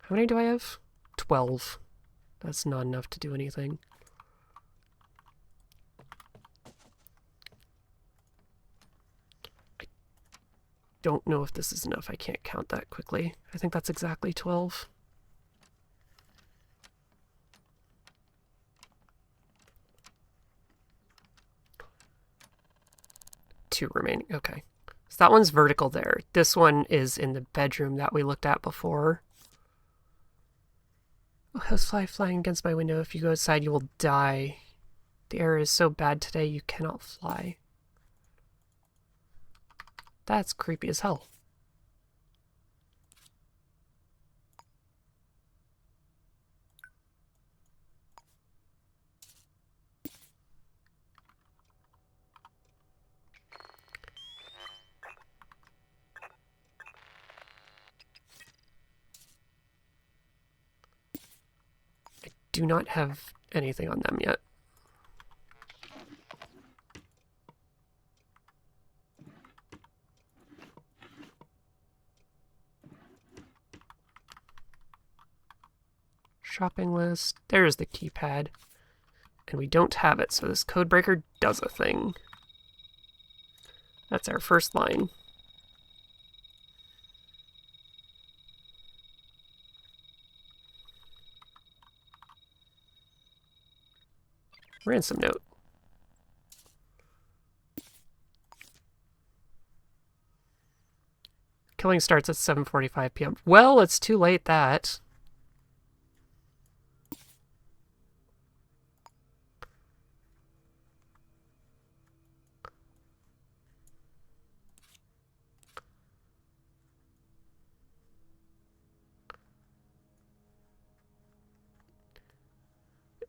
How many do I have? 12. That's not enough to do anything. I don't know if this is enough. I can't count that quickly. I think that's exactly 12. Two remaining. Okay. So that one's vertical there. This one is in the bedroom that we looked at before. Oh, housefly flying against my window. If you go outside, you will die. The air is so bad today, you cannot fly. That's creepy as hell. I do not have anything on them yet. Shopping list. There's the keypad. And we don't have it, so this codebreaker does a thing. That's our first line. Ransom note. Killing starts at 7:45 p.m. Well, it's too late that.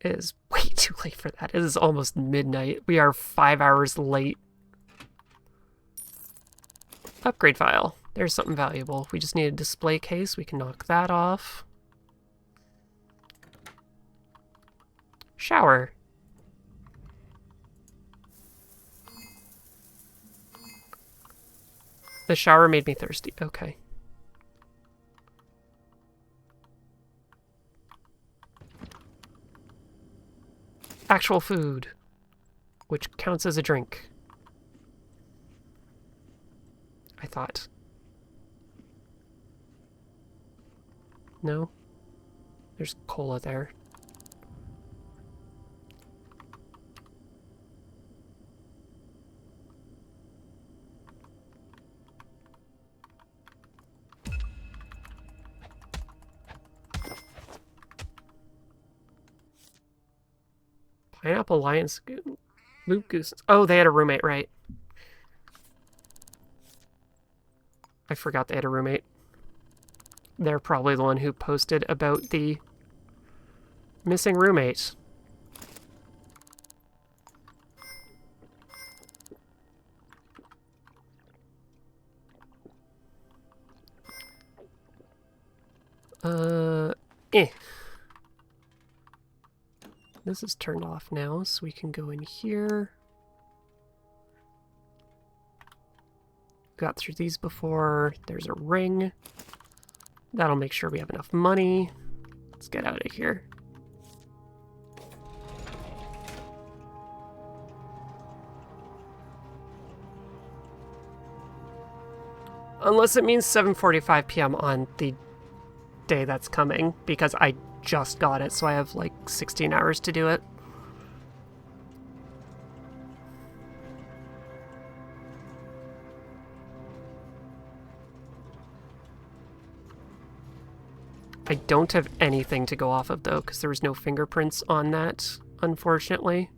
It is way too late for that. It is almost midnight. We are 5 hours late. Upgrade file. There's something valuable. We just need a display case. We can knock that off. Shower. The shower made me thirsty. Okay. Actual food, which counts as a drink. I thought. No? There's cola there. Pineapple Lions Loop Goose. Oh, they had a roommate, right? I forgot they had a roommate. They're probably the one who posted about the missing roommate. Eh. This is turned off now, so we can go in here. Got through these before. There's a ring. That'll make sure we have enough money. Let's get out of here. Unless it means 7:45 p.m. on the day that's coming, because I just got it, so I have like 16 hours to do it. I don't have anything to go off of though, because there was no fingerprints on that, unfortunately.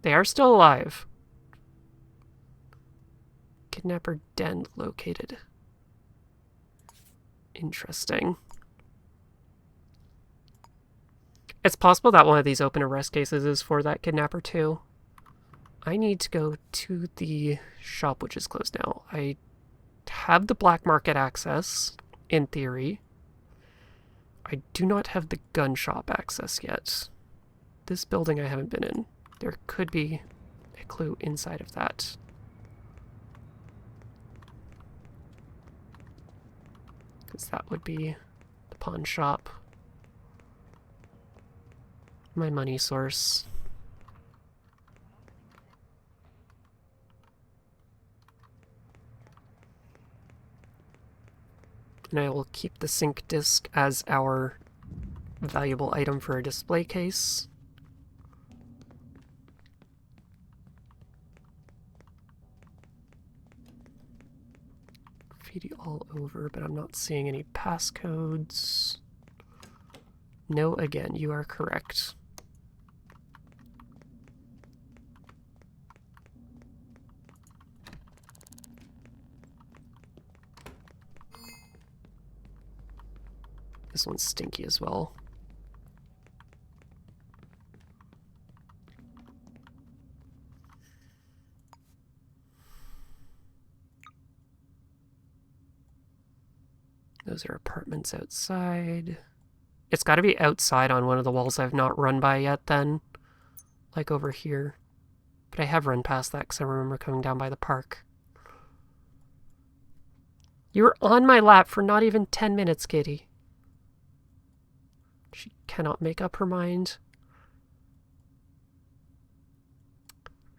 They are still alive. Kidnapper den located. Interesting. It's possible that one of these open arrest cases is for that kidnapper too. I need to go to the shop, which is closed now. I have the black market access. in theory. I do not have the gun shop access yet. This building I haven't been in. There could be a clue inside of that. Because that would be the pawn shop. My money source. And I will keep the sync disk as our valuable item for a display case. Graffiti all over, but I'm not seeing any passcodes. No, again, you are correct. This one's stinky as well. Those are apartments outside. It's got to be outside on one of the walls I've not run by yet then. Like over here. But I have run past that because I remember coming down by the park. You were on my lap for not even 10 minutes, Kitty. She cannot make up her mind.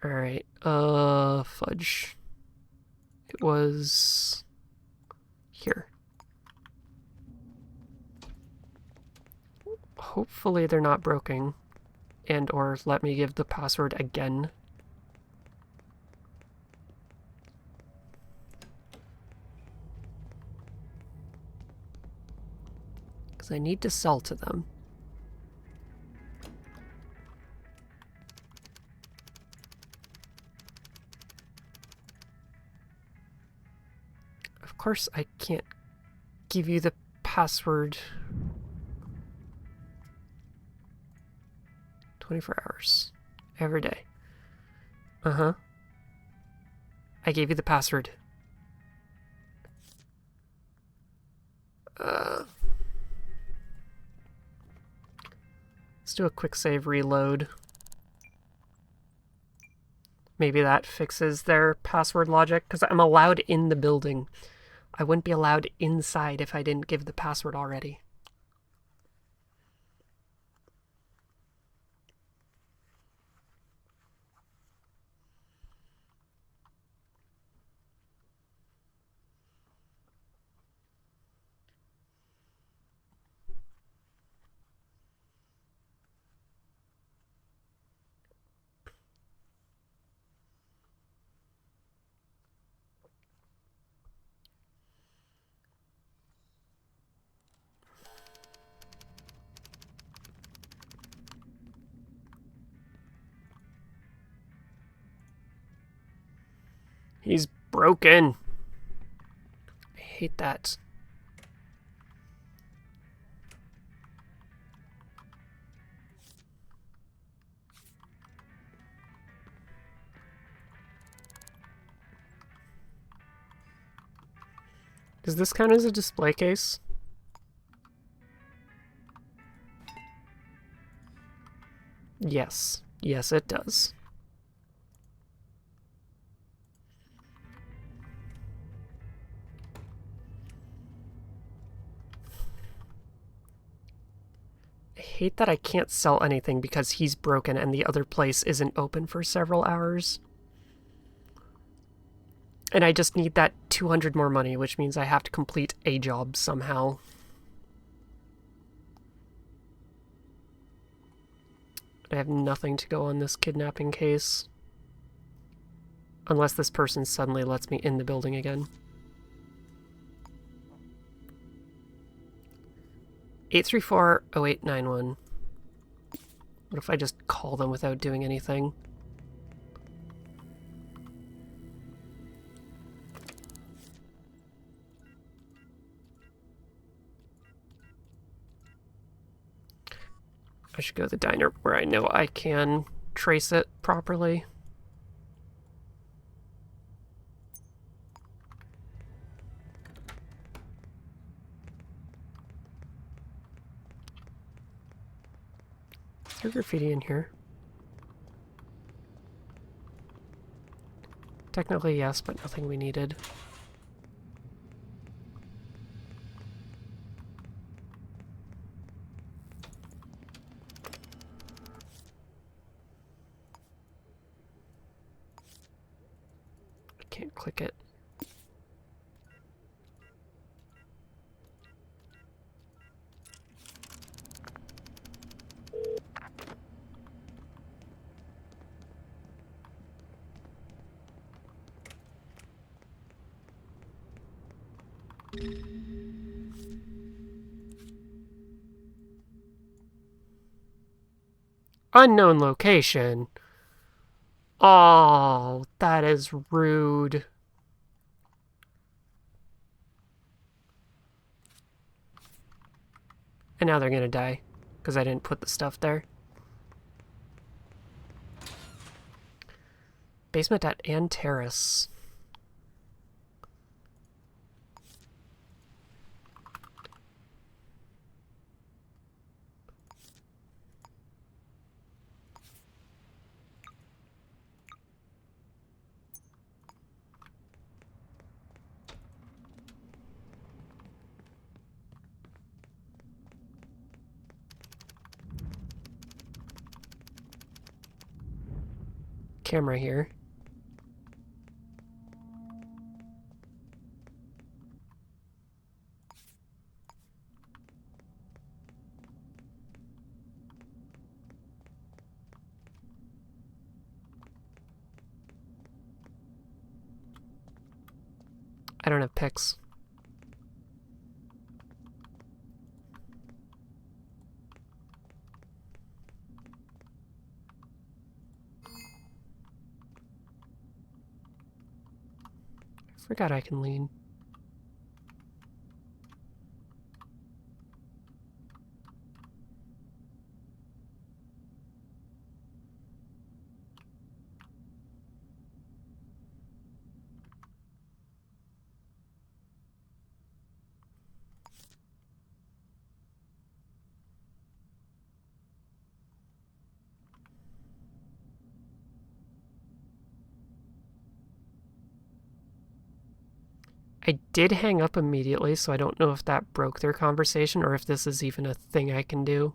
Alright, fudge. It was here. Hopefully they're not broken, and or let me give the password again. Because I need to sell to them. Of course I can't give you the password 24 hours every day. Uh-huh. I gave you the password. Let's do a quick save reload. Maybe that fixes their password logic, because I'm allowed in the building. I wouldn't be allowed inside if I didn't give the password already. He's broken. I hate that. Does this count as a display case? Yes. Yes, it does. I hate that I can't sell anything because he's broken and the other place isn't open for several hours. And I just need that 200 more money, which means I have to complete a job somehow. I have nothing to go on this kidnapping case. Unless this person suddenly lets me in the building again. 834-0891. What if I just call them without doing anything? I should go to the diner where I know I can trace it properly. there graffiti in here? Technically, yes, but nothing we needed. I can't click it. Unknown location. Oh, that is rude. And now they're gonna die because I didn't put the stuff there. Basement at Ann Terrace. Camera here. I don't have pics. I forgot I can lean. I did hang up immediately, so I don't know if that broke their conversation or if this is even a thing I can do.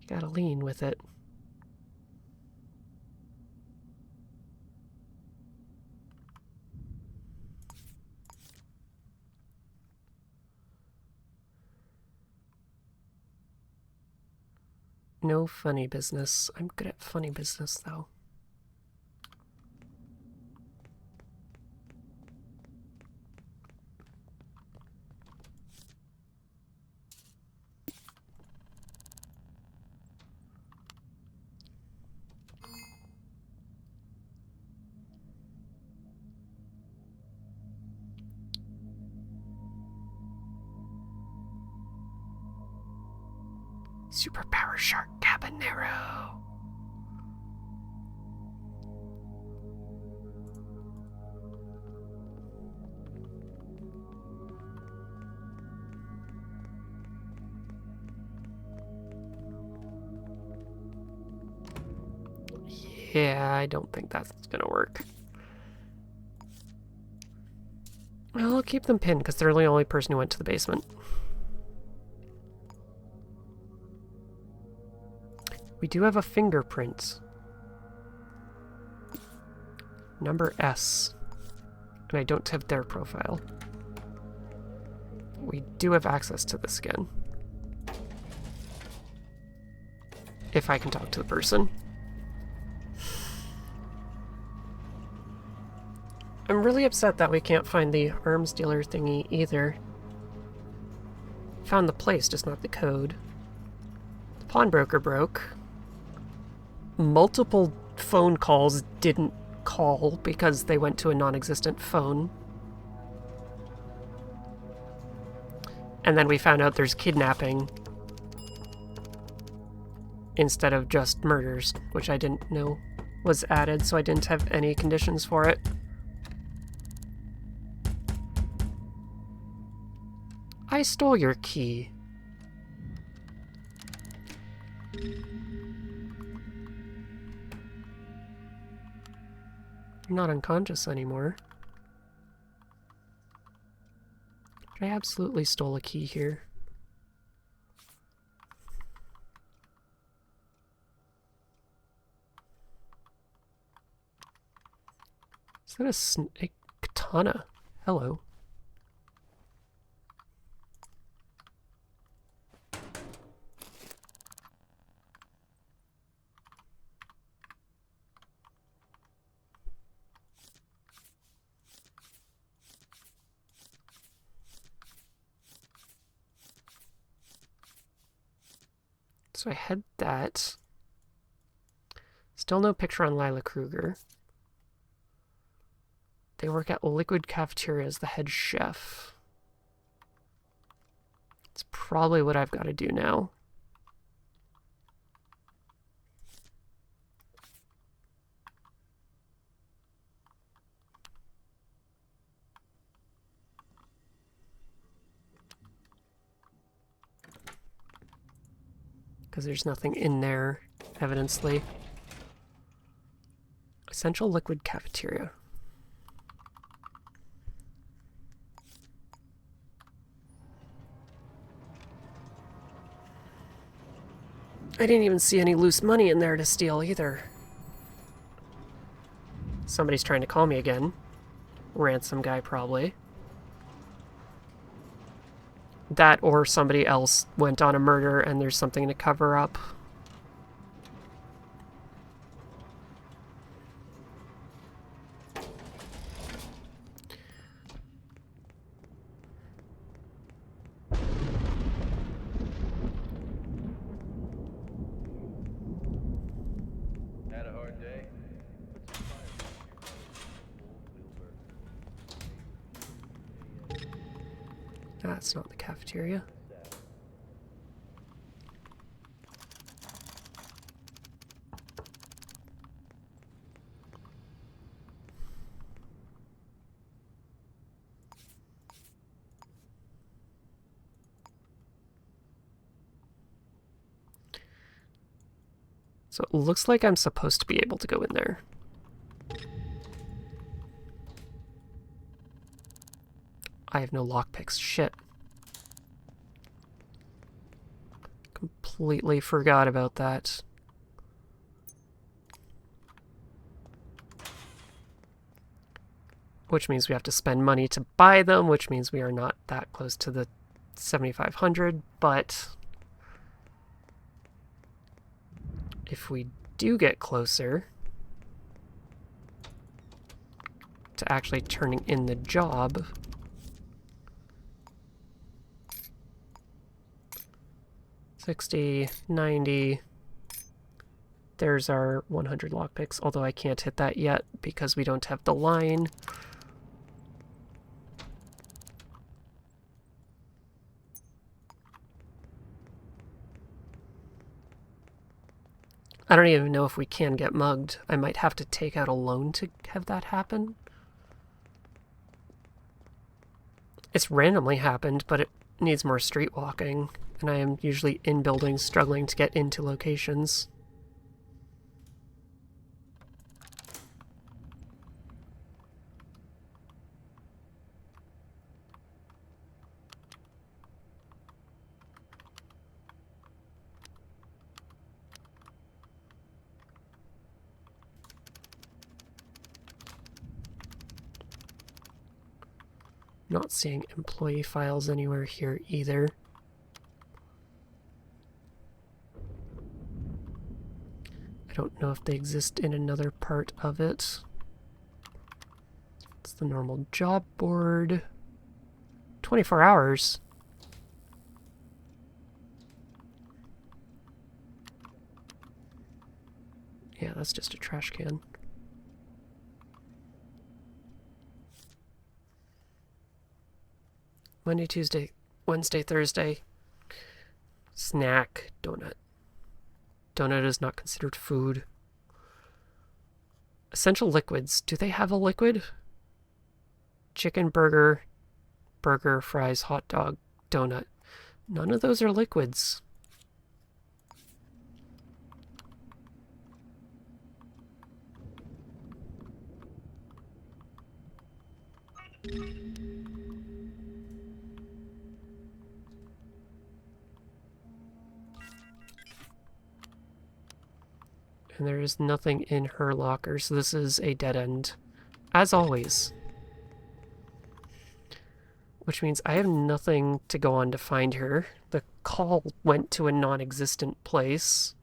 You gotta lean with it. No funny business. I'm good at funny business, though. Superpower Shark Cabanero. Yeah, I don't think that's gonna work. Well, I'll keep them pinned because they're the only person who went to the basement. We do have a fingerprint. Number S. And I don't have their profile. We do have access to this again. If I can talk to the person. I'm really upset that we can't find the arms dealer thingy either. Found the place, just not the code. The pawnbroker broke. Multiple phone calls didn't call because they went to a non-existent phone. And then we found out there's kidnapping instead of just murders, which I didn't know was added, so I didn't have any conditions for it. I stole your key. You're not unconscious anymore. I absolutely stole a key here. Is that a katana? Hello. So I had that. Still no picture on Lila Kruger. They work at Liquid Cafeteria as the head chef. It's probably what I've got to do now. Because there's nothing in there, evidently. Essential Liquid Cafeteria. I didn't even see any loose money in there to steal either. Somebody's trying to call me again. Ransom guy, probably. That or somebody else went on a murder and there's something to cover up. Had a hard day? Put some fire That's not the cafeteria. So it looks like I'm supposed to be able to go in there. I have no lockpicks. Shit. Completely forgot about that. Which means we have to spend money to buy them, which means we are not that close to the 7,500, but if we do get closer to actually turning in the job, $60, $90, there's our 100 lockpicks, although I can't hit that yet because we don't have the line. I don't even know if we can get mugged. I might have to take out a loan to have that happen. It's randomly happened, but it needs more street walking, and I am usually in buildings struggling to get into locations. Not seeing employee files anywhere here either. I don't know if they exist in another part of it. It's the normal job board. 24 hours. Yeah, that's just a trash can. Monday, Tuesday. Wednesday, Thursday. Snack, donut. Donut is not considered food. Essential liquids. Do they have a liquid? Chicken burger, burger, fries, hot dog, donut. None of those are liquids. And there is nothing in her locker, so this is a dead end. As always. Which means I have nothing to go on to find her. The call went to a non-existent place.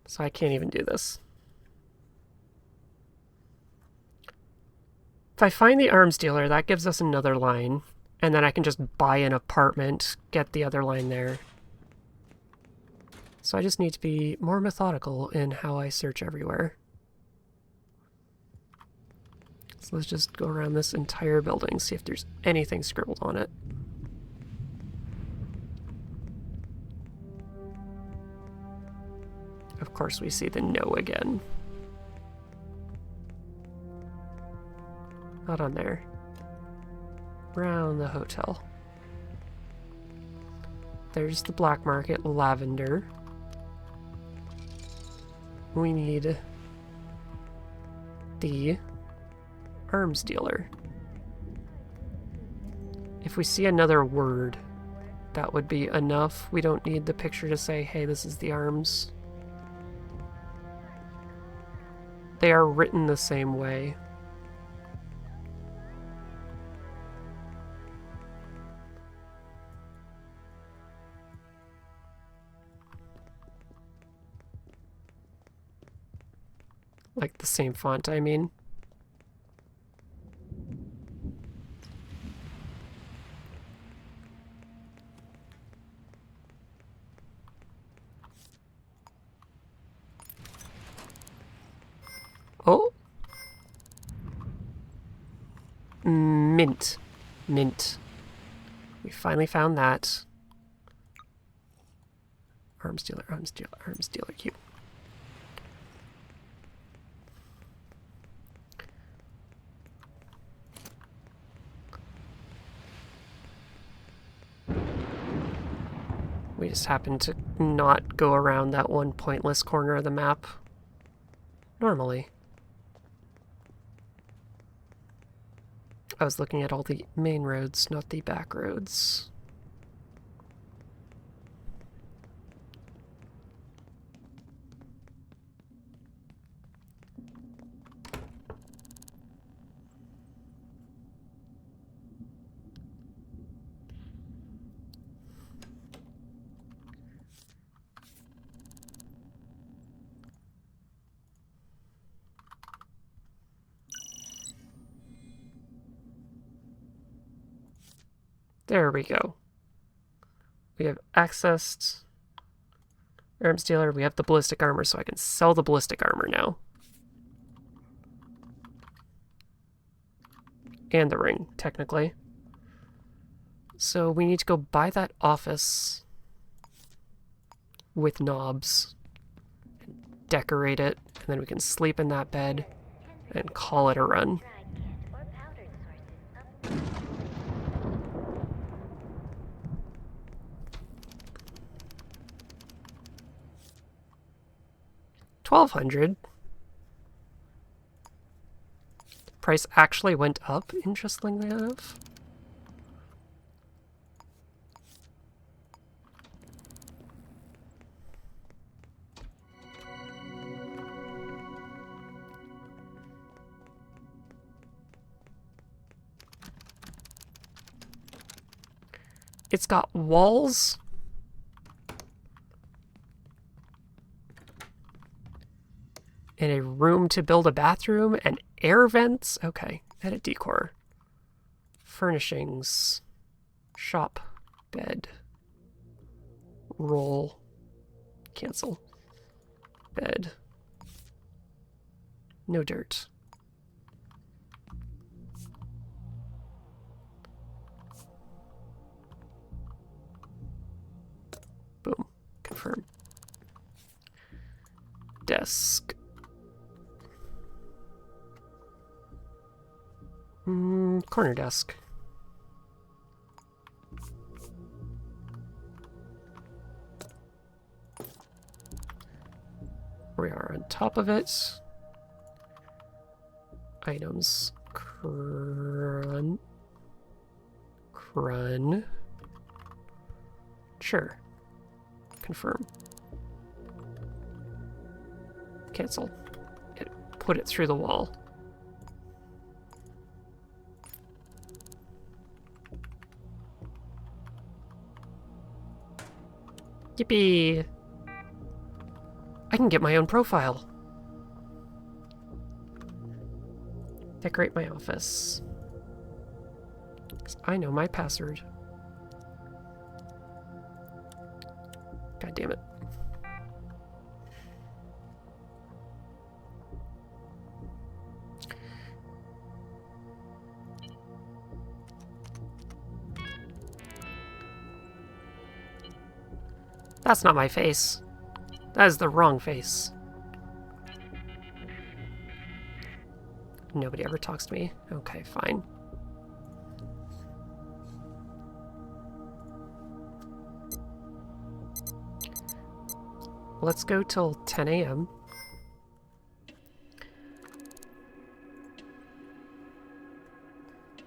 So I can't even do this. If I find the arms dealer, that gives us another line. And then I can just buy an apartment, get the other line there. So I just need to be more methodical in how I search everywhere. So let's just go around this entire building, see if there's anything scribbled on it. Of course we see the no again. Not on there. Around the hotel. There's the black market, lavender. We need the arms dealer. If we see another word, that would be enough. We don't need the picture to say, hey, this is the arms. They are written the same way. Like the same font, I mean. Oh! Mint. Mint. We finally found that. Arms dealer, arms dealer, arms dealer, cute. We just happened to not go around that one pointless corner of the map. Normally. I was looking at all the main roads, not the back roads. There we go. We have accessed arms dealer. We have the ballistic armor, so I can sell the ballistic armor now. And the ring, technically. So we need to go buy that office with knobs, decorate it, and then we can sleep in that bed and call it a run. 1,200. Price actually went up, interestingly enough. It's got walls. And a room to build a bathroom and air vents. Okay, edit decor. Furnishings. Shop. Bed. Roll. Cancel. Bed. No dirt. Boom. Confirm. Desk. Corner desk. We are on top of it. Items. Crun. Sure. Confirm. Cancel. Put it through the wall. Yippee! I can get my own profile. Decorate my office. 'Cause I know my password. God damn it. That's not my face. That is the wrong face. Nobody ever talks to me. Okay, fine. Let's go till 10 a.m.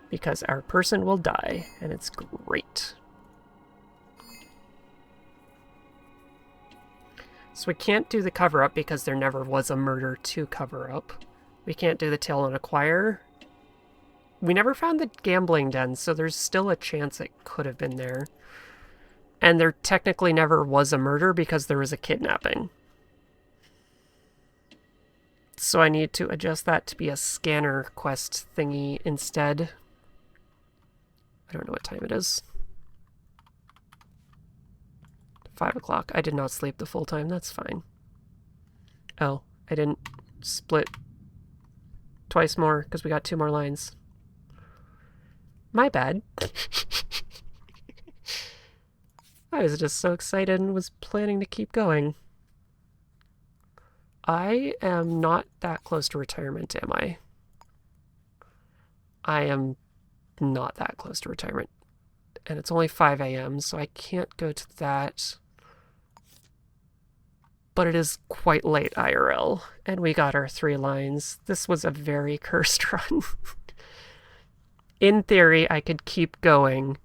Because our person will die, and it's great. So we can't do the cover-up because there never was a murder to cover up. We can't do the tail and acquire. We never found the gambling den, so there's still a chance it could have been there. And there technically never was a murder because there was a kidnapping. So I need to adjust that to be a scanner quest thingy instead. I don't know what time it is. 5 o'clock. I did not sleep the full time. That's fine. Oh, I didn't split twice more because we got 2 more lines. My bad. I was just so excited and was planning to keep going. I am not that close to retirement, am I? I am not that close to retirement. And it's only 5 a.m., so I can't go to that. But it is quite late IRL, and we got our 3 lines. This was a very cursed run. In theory, I could keep going,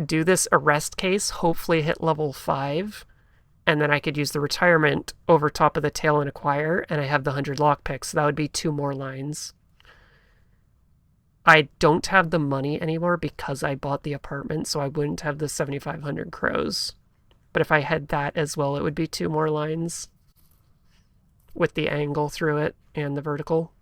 do this arrest case, hopefully hit level 5, and then I could use the retirement over top of the tail and acquire, and I have the 100 lockpicks, so that would be 2 more lines. I don't have the money anymore because I bought the apartment, so I wouldn't have the 7,500 crows. But if I had that as well, it would be 2 more lines with the angle through it and the vertical.